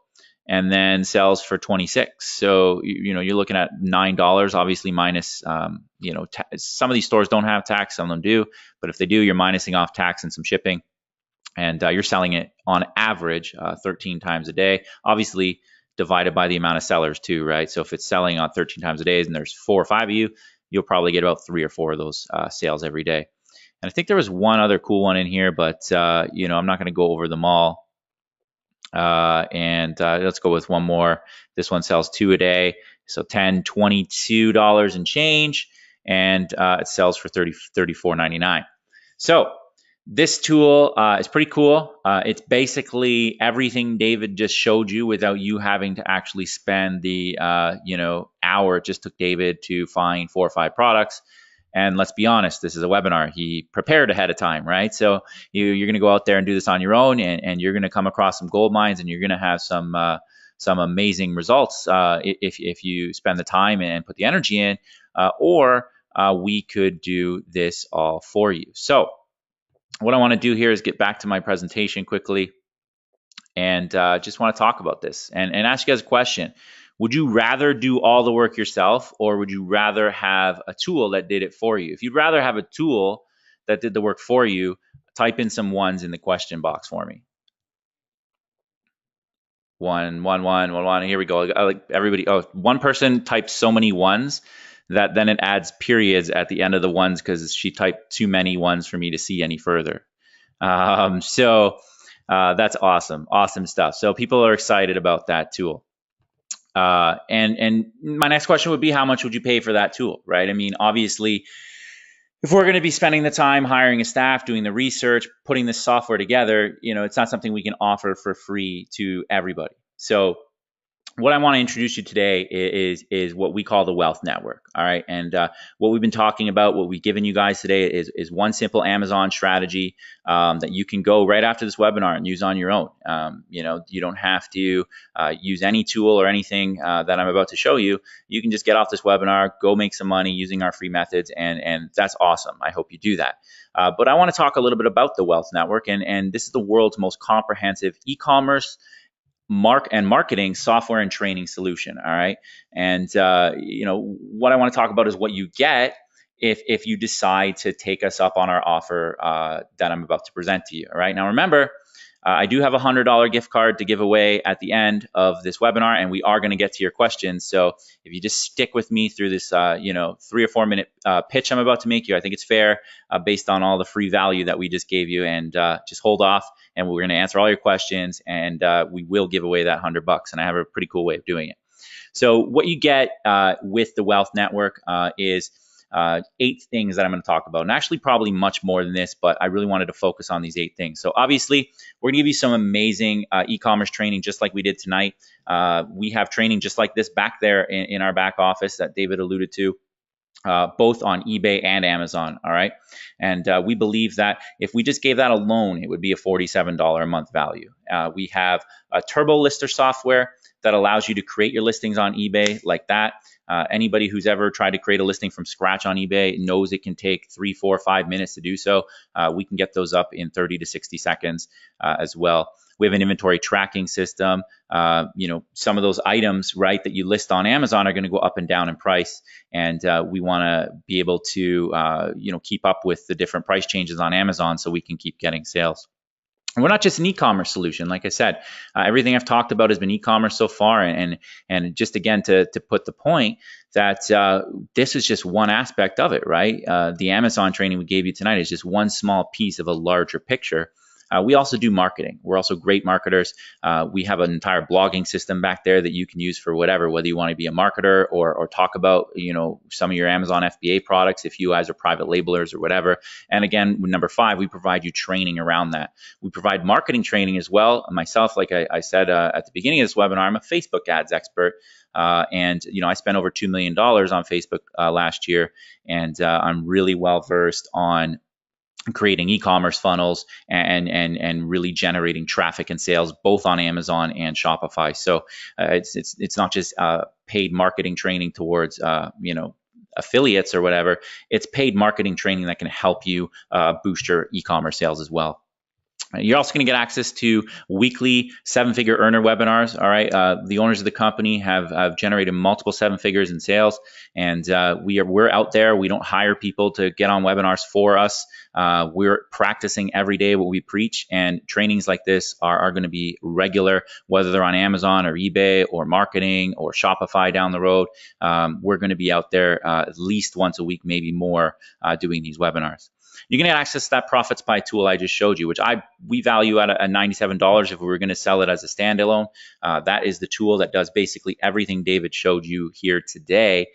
and then sells for 26. So, you're looking at $9, obviously minus, some of these stores don't have tax, some of them do. But if they do, you're minusing off tax and some shipping. And you're selling it on average 13 times a day. Obviously, divided by the amount of sellers too, right? So if it's selling on 13 times a day and there's 4 or 5 of you, you'll probably get about 3 or 4 of those sales every day. And I think there was one other cool one in here, but I'm not going to go over them all. And let's go with one more. This one sells 2 a day, so $22 and change, and it sells for $34.99. So this tool is pretty cool. It's basically everything David just showed you without you having to actually spend the hour it just took David to find 4 or 5 products. And let's be honest, this is a webinar. He prepared ahead of time, right? So you're going to go out there and do this on your own, and you're going to come across some gold mines, and you're going to have some amazing results if you spend the time and put the energy in, or we could do this all for you. So what I want to do here is get back to my presentation quickly, and just want to talk about this and ask you guys a question. Would you rather do all the work yourself, or would you rather have a tool that did it for you? If you'd rather have a tool that did the work for you, type in some ones in the question box for me. One. Here we go. Like everybody. Oh, one person typed so many ones that then it adds periods at the end of the ones because she typed too many ones for me to see any further. So that's awesome. Awesome stuff. So people are excited about that tool. And my next question would be, how much would you pay for that tool, right? I mean, obviously, if we're going to be spending the time hiring a staff, doing the research, putting this software together, it's not something we can offer for free to everybody. So what I want to introduce you today is what we call the Wealth Network. All right. And what we've been talking about, what we've given you guys today is one simple Amazon strategy that you can go right after this webinar and use on your own. You don't have to use any tool or anything that I'm about to show you. You can just get off this webinar, go make some money using our free methods. And that's awesome. I hope you do that. But I want to talk a little bit about the Wealth Network. And this is the world's most comprehensive e-commerce marketing software and training solution. All right. And, what I want to talk about is what you get if you decide to take us up on our offer that I'm about to present to you. All right. Now, remember, I do have a $100 gift card to give away at the end of this webinar, and we are going to get to your questions. So if you just stick with me through this, 3 or 4 minute pitch I'm about to make you, I think it's fair based on all the free value that we just gave you, and just hold off, and we're going to answer all your questions, and we will give away that $100. And I have a pretty cool way of doing it. So what you get with the Wealth Network is 8 things that I'm going to talk about, and actually probably much more than this, but I really wanted to focus on these 8 things. So obviously, we're going to give you some amazing e-commerce training just like we did tonight. We have training just like this back there in our back office that David alluded to, both on eBay and Amazon. All right. And we believe that if we just gave that alone, it would be a $47 a month value. We have a Turbo Lister software that allows you to create your listings on eBay like that. Anybody who's ever tried to create a listing from scratch on eBay knows it can take 3, 4, 5 minutes to do so. We can get those up in 30 to 60 seconds as well. We have an inventory tracking system. Some of those items, right, that you list on Amazon are going to go up and down in price. And we want to be able to, keep up with the different price changes on Amazon so we can keep getting sales. And we're not just an e-commerce solution. Like I said, everything I've talked about has been e-commerce so far. And just again, to put the point that this is just one aspect of it, right? The Amazon training we gave you tonight is just one small piece of a larger picture. We also do marketing. We're also great marketers. We have an entire blogging system back there that you can use for whatever, whether you want to be a marketer or talk about, some of your Amazon FBA products if you guys are private labelers or whatever. And again, number 5, we provide you training around that. We provide marketing training as well. Myself, like I said at the beginning of this webinar, I'm a Facebook ads expert. And I spent over $2 million on Facebook last year, and I'm really well versed on creating e-commerce funnels and really generating traffic and sales both on Amazon and Shopify. So it's not just paid marketing training towards affiliates or whatever. It's paid marketing training that can help you boost your e-commerce sales as well. You're also going to get access to weekly 7-figure earner webinars. All right, the owners of the company have generated multiple 7 figures in sales, and we're out there. We don't hire people to get on webinars for us. We're practicing every day what we preach, and trainings like this are going to be regular, whether they're on Amazon or eBay or marketing or Shopify down the road. We're going to be out there at least once a week, maybe more, doing these webinars. You can get access to that Profits by tool I just showed you, which we value at $97 if we were going to sell it as a standalone. That is the tool that does basically everything David showed you here today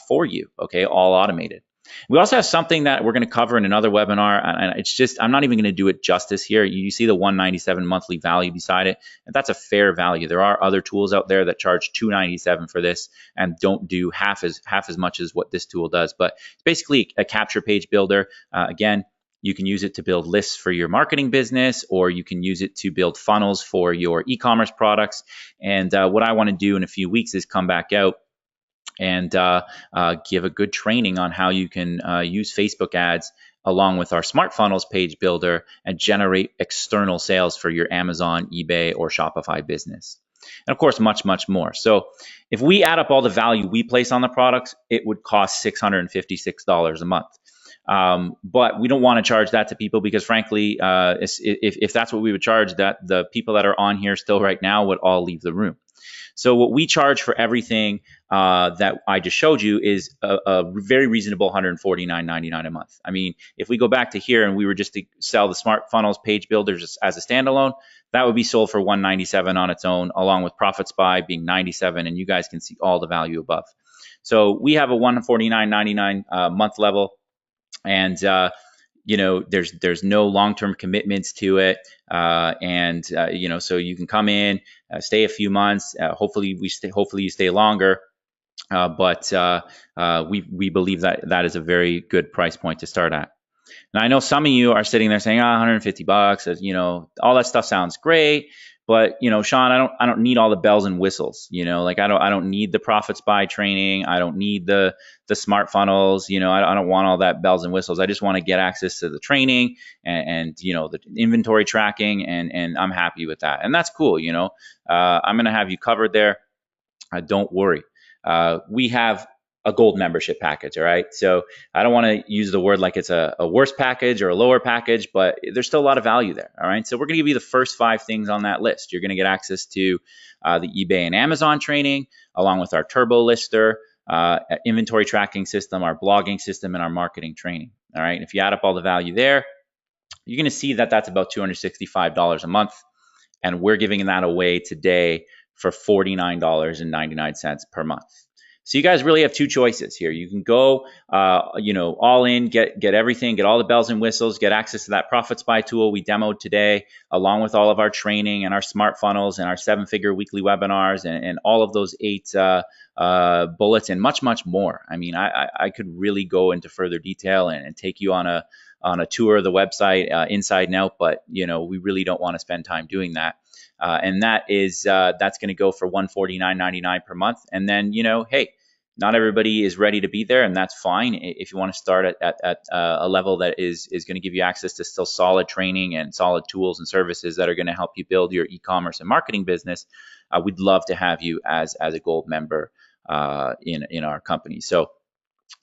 for you, okay, all automated. We also have something that we're going to cover in another webinar, and it's just, I'm not even going to do it justice here. You see the $197 monthly value beside it, and that's a fair value. There are other tools out there that charge $297 for this and don't do half as much as what this tool does, but it's basically a capture page builder. Again, you can use it to build lists for your marketing business, or you can use it to build funnels for your e-commerce products. And what I want to do in a few weeks is come back out and give a good training on how you can use Facebook ads along with our Smart Funnels page builder and generate external sales for your Amazon, eBay, or Shopify business. And of course, much, much more. So if we add up all the value we place on the products, it would cost $656 a month. But we don't want to charge that to people because, frankly, if that's what we would charge, that the people that are on here still right now would all leave the room. So what we charge for everything that I just showed you is a very reasonable $149.99 a month. I mean, if we go back to here and we were just to sell the Smart Funnels page builders as a standalone, that would be sold for $197 on its own, along with Profits by being $97, and you guys can see all the value above. So we have a $149.99 month level, and there's no long-term commitments to it, so you can come in, stay a few months. Hopefully you stay longer, but we believe that is a very good price point to start at. Now I know some of you are sitting there saying, $150, all that stuff sounds great. But Sean, I don't need all the bells and whistles. I don't need the Profits by training. I don't need the Smart Funnels. I don't want all that bells and whistles. I just want to get access to the training and the inventory tracking, and I'm happy with that. And that's cool. I'm going to have you covered there. Don't worry. We have a gold membership package. All right. So I don't want to use the word like it's a worse package or a lower package, but there's still a lot of value there. All right. So we're going to give you the first 5 things on that list. You're going to get access to the eBay and Amazon training, along with our turbo lister, inventory tracking system, our blogging system, and our marketing training. All right. And if you add up all the value there, you're going to see that that's about $265 a month. And we're giving that away today for $49.99 per month. So you guys really have 2 choices here. You can go, all in, get everything, get all the bells and whistles, get access to that Profits by tool we demoed today, along with all of our training and our Smart Funnels and our 7-figure weekly webinars and all of those 8 bullets and much, much more. I mean, I could really go into further detail and take you on a tour of the website inside and out, but we really don't want to spend time doing that. And that's going to go for $149.99 per month. And then, hey, not everybody is ready to be there, and that's fine. If you want to start at a level that is going to give you access to still solid training and solid tools and services that are going to help you build your e-commerce and marketing business, we'd love to have you as a gold member in our company. So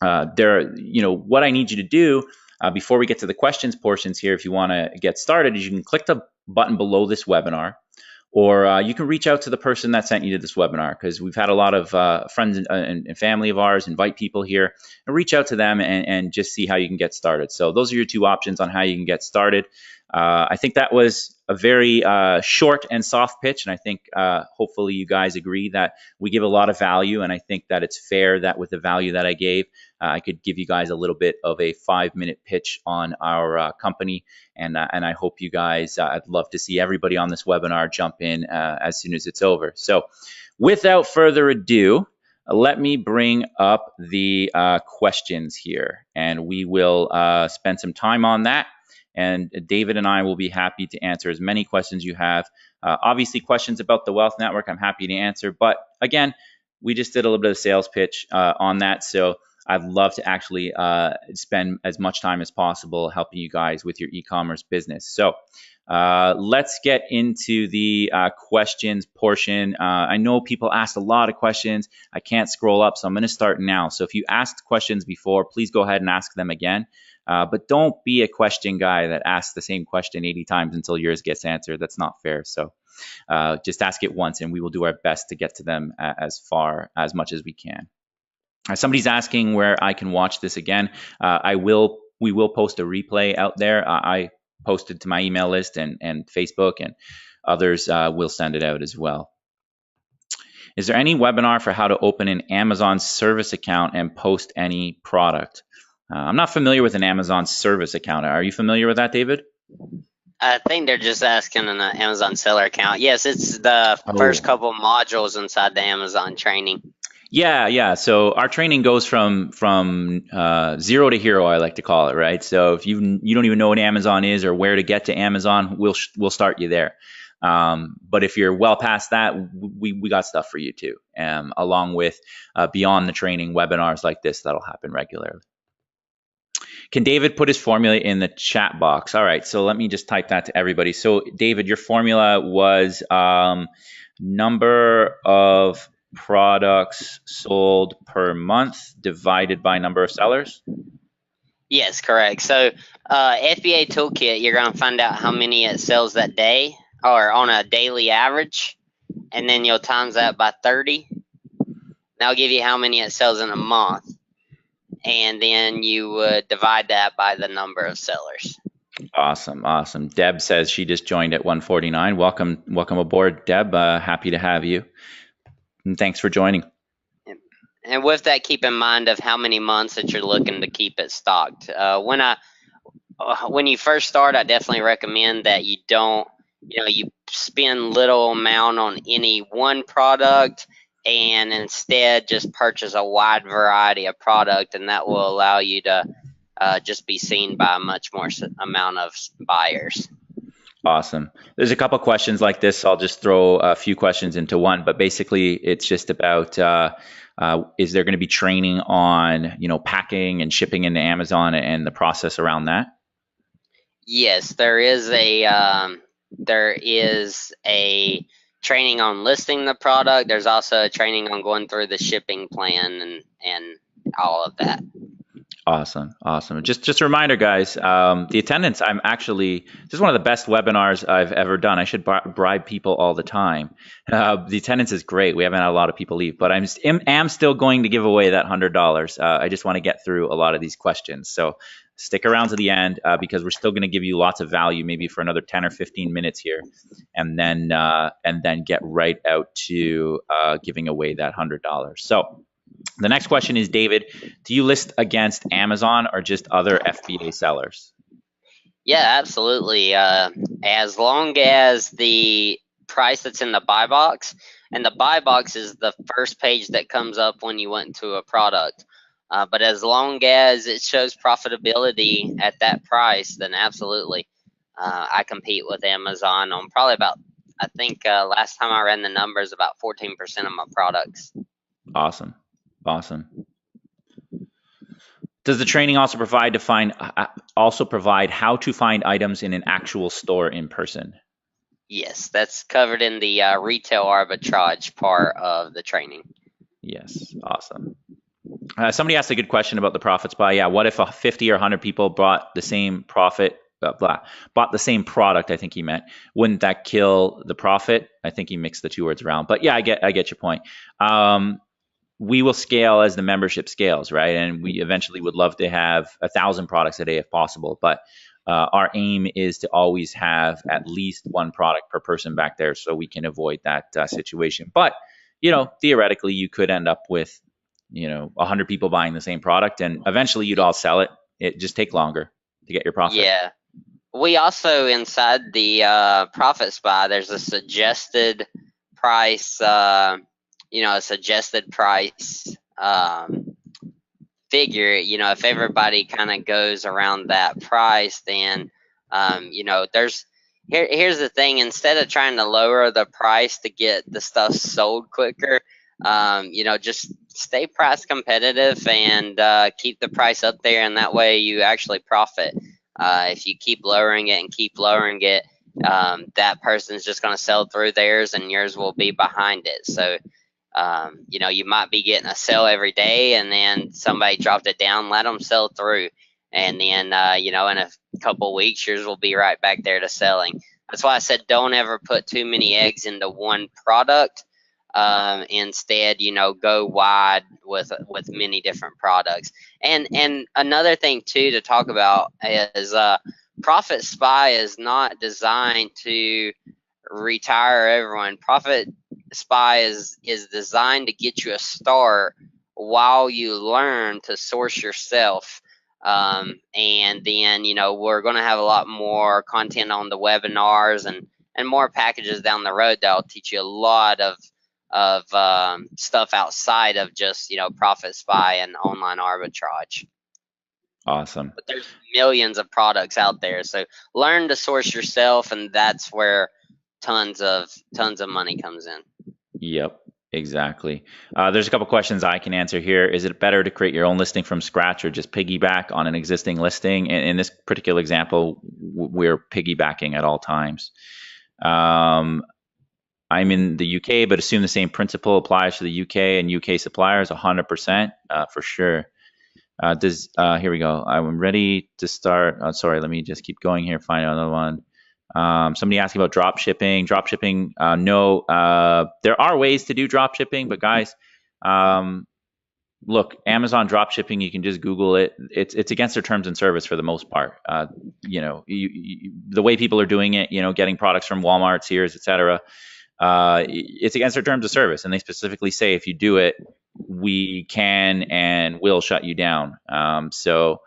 what I need you to do before we get to the questions portions here, if you want to get started, is you can click the button below this webinar. or you can reach out to the person that sent you to this webinar, because we've had a lot of friends and family of ours invite people here, and reach out to them and just see how you can get started. So those are your two options on how you can get started. I think that was a very short and soft pitch, and I think hopefully you guys agree that we give a lot of value, and I think that it's fair that with the value that I gave, I could give you guys a little bit of a 5-minute pitch on our company, and I hope you guys, I'd love to see everybody on this webinar jump in as soon as it's over. So without further ado, let me bring up the questions here, and we will spend some time on that. And David and I will be happy to answer as many questions you have. Obviously, questions about the Wealth Network, I'm happy to answer. But again, we just did a little bit of sales pitch on that. So I'd love to actually spend as much time as possible helping you guys with your e-commerce business. So let's get into the questions portion. I know people asked a lot of questions. I can't scroll up, so I'm going to start now. So if you asked questions before, please go ahead and ask them again. But don't be a question guy that asks the same question 80 times until yours gets answered. That's not fair. So just ask it once, and we will do our best to get to them as much as we can. Somebody's asking where I can watch this again. We will post a replay out there. I posted to my email list and Facebook, and others will send it out as well. Is there any webinar for how to open an Amazon service account and post any product? I'm not familiar with an Amazon service account. Are you familiar with that, David? I think they're just asking an Amazon seller account. Yes, it's the first couple modules inside the Amazon training. Yeah. So our training goes from zero to hero, I like to call it, right? So if you don't even know what Amazon is or where to get to Amazon, we'll start you there. But if you're well past that, we got stuff for you too, along with beyond the training webinars like this that'll happen regularly. Can David put his formula in the chat box? All right, so let me just type that to everybody. So David, your formula was number of products sold per month divided by number of sellers? Yes, correct. So FBA Toolkit, you're going to find out how many it sells that day or on a daily average, and then you'll times that by 30. That'll give you how many it sells in a month, and then you would divide that by the number of sellers. Awesome. Deb says she just joined at 1:49. Welcome aboard, Deb. Happy to have you. And thanks for joining. And with that, keep in mind of how many months that you're looking to keep it stocked. When you first start, I definitely recommend that you don't, you spend little amount on any one product, and instead just purchase a wide variety of product, and that will allow you to just be seen by a much more amount of buyers. Awesome. There's a couple questions like this. So I'll just throw a few questions into one, but basically it's just about is there going to be training on packing and shipping into Amazon and the process around that? Yes, there is a training on listing the product. There's also a training on going through the shipping plan and all of that. Awesome. Just a reminder, guys, the attendance, I'm actually, this is one of the best webinars I've ever done. I should bribe people all the time. The attendance is great. We haven't had a lot of people leave, but am still going to give away that $100. I just want to get through a lot of these questions. So stick around to the end because we're still going to give you lots of value, maybe for another 10 or 15 minutes here, and then get right out to giving away that $100. So the next question is, David, do you list against Amazon or just other FBA sellers? Yeah, absolutely. As long as the price that's in the buy box, and the buy box is the first page that comes up when you went into a product. But as long as it shows profitability at that price, then absolutely. I compete with Amazon on probably about, I think last time I ran the numbers, about 14% of my products. Awesome. Does the training also provide how to find items in an actual store in person? Yes, that's covered in the retail arbitrage part of the training. Yes, awesome. Somebody asked a good question about the profits by. Yeah, what if 50 or 100 people brought the same profit bought the same product, I think he meant, wouldn't that kill the profit? I think he mixed the two words around. But yeah, I get your point. We will scale as the membership scales, right? And we eventually would love to have 1,000 products a day if possible. But our aim is to always have at least one product per person back there, so we can avoid that situation. But theoretically, you could end up with 100 people buying the same product, and eventually you'd all sell it. It just take longer to get your profit. Yeah. We also, inside the profit spy, there's a suggested price, a suggested price figure. If everybody kind of goes around that price, then, here's the thing. Instead of trying to lower the price to get the stuff sold quicker, just stay price competitive and keep the price up there, and that way you actually profit. If you keep lowering it and keep lowering it, that person's just going to sell through theirs and yours will be behind it. So, you might be getting a sale every day, and then somebody dropped it down, let them sell through. And then, in a couple weeks, yours will be right back there to selling. That's why I said don't ever put too many eggs into one product. Instead, go wide with many different products. And another thing too to talk about is Profit Spy is not designed to retire everyone. Profit Spy is designed to get you a start while you learn to source yourself. And then we're going to have a lot more content on the webinars and more packages down the road that'll teach you a lot of stuff outside of just Profit Spy and online arbitrage. Awesome. But there's millions of products out there, so learn to source yourself, and that's where tons of money comes in. Yep, exactly. There's a couple questions I can answer here. Is it better to create your own listing from scratch or just piggyback on an existing listing? In this particular example, we're piggybacking at all times. I'm in the UK, but assume the same principle applies to the UK and UK suppliers 100% for sure. Here we go. I'm ready to start. Sorry, let me just keep going here. Find another one. Somebody asking about drop shipping. Drop shipping, no. There are ways to do drop shipping, but guys, look, Amazon drop shipping. You can just Google it. It's against their terms and service for the most part. The way people are doing it, getting products from Walmart, Sears, etc. It's against their terms of service, and they specifically say if you do it, we can and will shut you down. So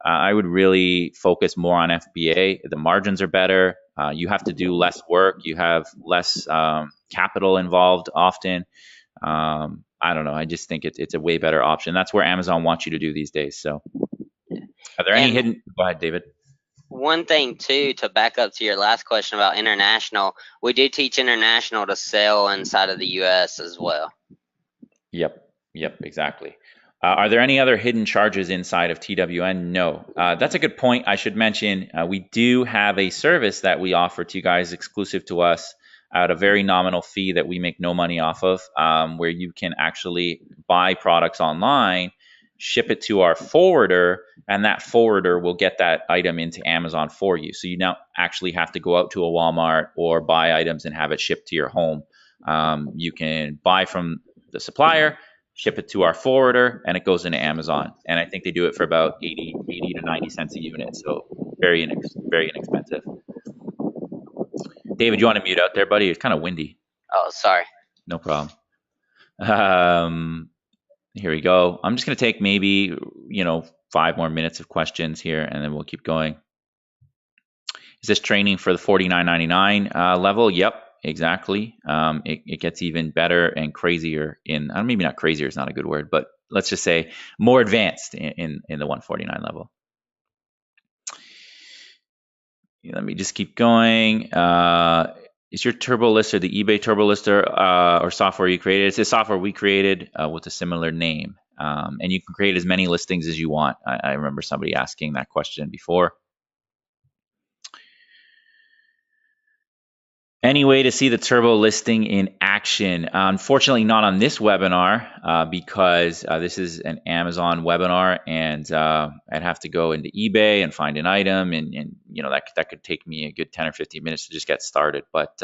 I would really focus more on FBA. The margins are better. You have to do less work. You have less capital involved often. I don't know. I just think it's a way better option. That's where Amazon wants you to do these days. So are there any hidden? Go ahead, David. One thing too, to back up to your last question about international, we do teach international to sell inside of the US as well. Yep, exactly. Are there any other hidden charges inside of TWN? No. That's a good point. I should mention we do have a service that we offer to you guys exclusive to us at a very nominal fee that we make no money off of, where you can actually buy products online, ship it to our forwarder, and that forwarder will get that item into Amazon for you. So you now actually have to go out to a Walmart or buy items and have it shipped to your home. You can buy from the supplier, ship it to our forwarder, and it goes into Amazon. And I think they do it for about 80 to 90 cents a unit. So very inexpensive. David, you want to mute out there, buddy? It's kind of windy. Oh, sorry. No problem. Here we go. I'm just going to take maybe, 5 more minutes of questions here, and then we'll keep going. Is this training for the $49.99 level? Yep, exactly. It gets even better and crazier maybe not crazier is not a good word, but let's just say more advanced in the $149 level. Let me just keep going. Is your Turbo Lister the eBay Turbo Lister or software you created? It's a software we created with a similar name. And you can create as many listings as you want. I remember somebody asking that question before. Any way to see the turbo listing in action? Unfortunately, not on this webinar because this is an Amazon webinar, and I'd have to go into eBay and find an item, and you know that could take me a good 10 or 15 minutes to just get started. But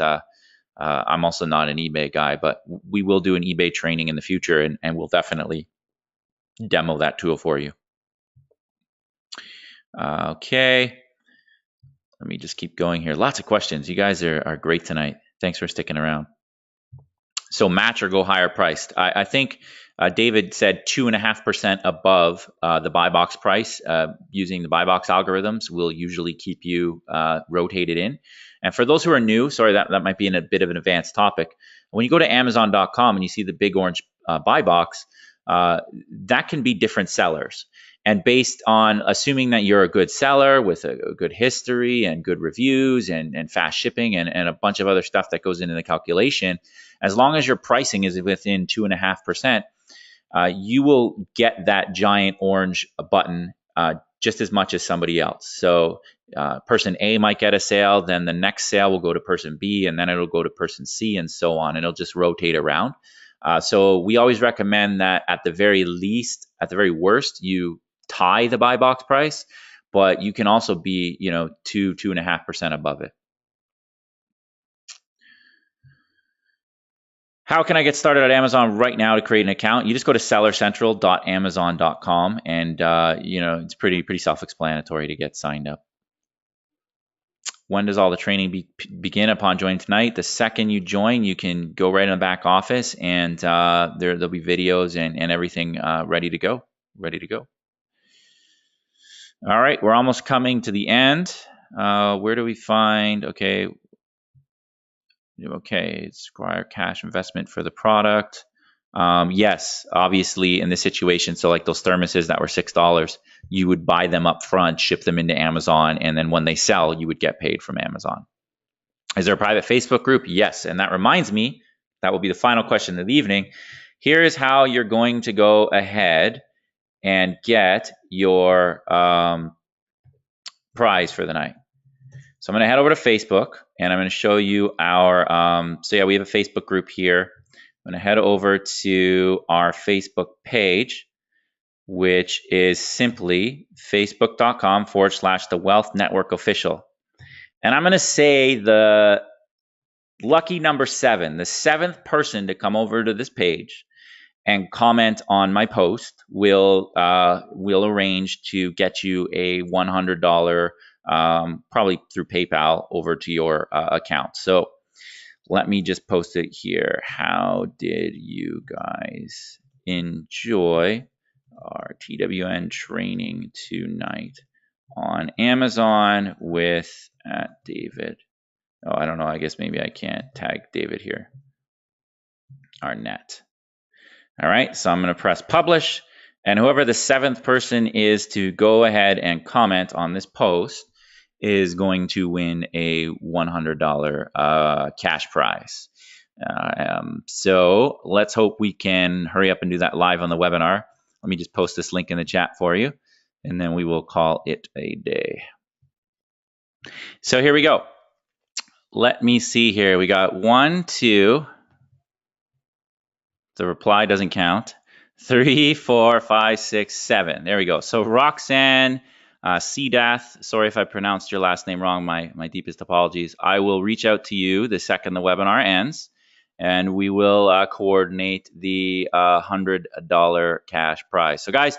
I'm also not an eBay guy, but we will do an eBay training in the future, and we'll definitely demo that tool for you. Okay. Let me just keep going here. Lots of questions. You guys are great tonight. Thanks for sticking around. So match or go higher priced. I think David said 2.5% above the buy box price. Using the buy box algorithms will usually keep you rotated in. And for those who are new, sorry, that might be in a bit of an advanced topic. When you go to Amazon.com and you see the big orange buy box, that can be different sellers. And based on assuming that you're a good seller with a good history and good reviews and fast shipping and a bunch of other stuff that goes into the calculation, as long as your pricing is within 2.5%, you will get that giant orange button just as much as somebody else. So person A might get a sale, then the next sale will go to person B, and then it'll go to person C, and so on. And it'll just rotate around. So we always recommend that at the very least, at the very worst, you tie the buy box price, but you can also be, 2.5% above it. How can I get started at Amazon right now to create an account? You just go to sellercentral.amazon.com, and it's pretty self-explanatory to get signed up. When does all the training begin? Upon joining tonight. The second you join, you can go right in the back office, and there'll be videos and everything ready to go. All right, we're almost coming to the end. Where do we find? Okay, it's require cash investment for the product. Yes, obviously in this situation, so like those thermoses that were $6, you would buy them up front, ship them into Amazon, and then when they sell, you would get paid from Amazon. Is there a private Facebook group? Yes, and that reminds me, that will be the final question of the evening. Here is how you're going to go ahead and get your prize for the night. So I'm going to head over to Facebook, and I'm going to show you our, we have a Facebook group here. I'm going to head over to our Facebook page, which is simply facebook.com/The Wealth Network Official. And I'm going to say the lucky number 7, the 7th person to come over to this page and comment on my post will arrange to get you a $100, probably through PayPal, over to your account. So let me just post it here. How did you guys enjoy our TWN training tonight on Amazon with David? Oh, I don't know. I guess maybe I can't tag David here. Arnett. All right, so I'm going to press publish, and whoever the 7th person is to go ahead and comment on this post is going to win a $100 cash prize. So let's hope we can hurry up and do that live on the webinar. Let me just post this link in the chat for you, and then we will call it a day. So here we go. Let me see here. We got 1, 2. The reply doesn't count. 3, 4, 5, 6, 7. There we go. So Roxanne Sedath, sorry if I pronounced your last name wrong. My deepest apologies. I will reach out to you the second the webinar ends, and we will coordinate the $100 cash prize. So guys,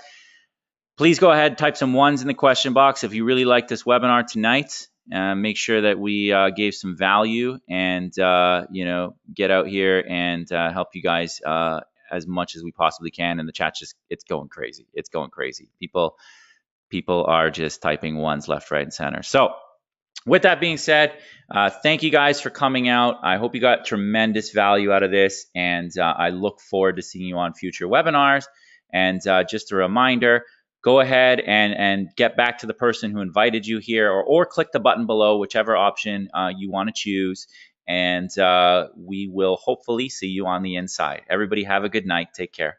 please go ahead, type some 1s in the question box if you really like this webinar tonight. Make sure that we gave some value and get out here and help you guys as much as we possibly can. And the chat it's going crazy. People are just typing 1s left, right, and center. So with that being said, thank you guys for coming out. I hope you got tremendous value out of this, and I look forward to seeing you on future webinars. And just a reminder, go ahead and get back to the person who invited you here, or click the button below, whichever option you want to choose, and we will hopefully see you on the inside. Everybody have a good night. Take care.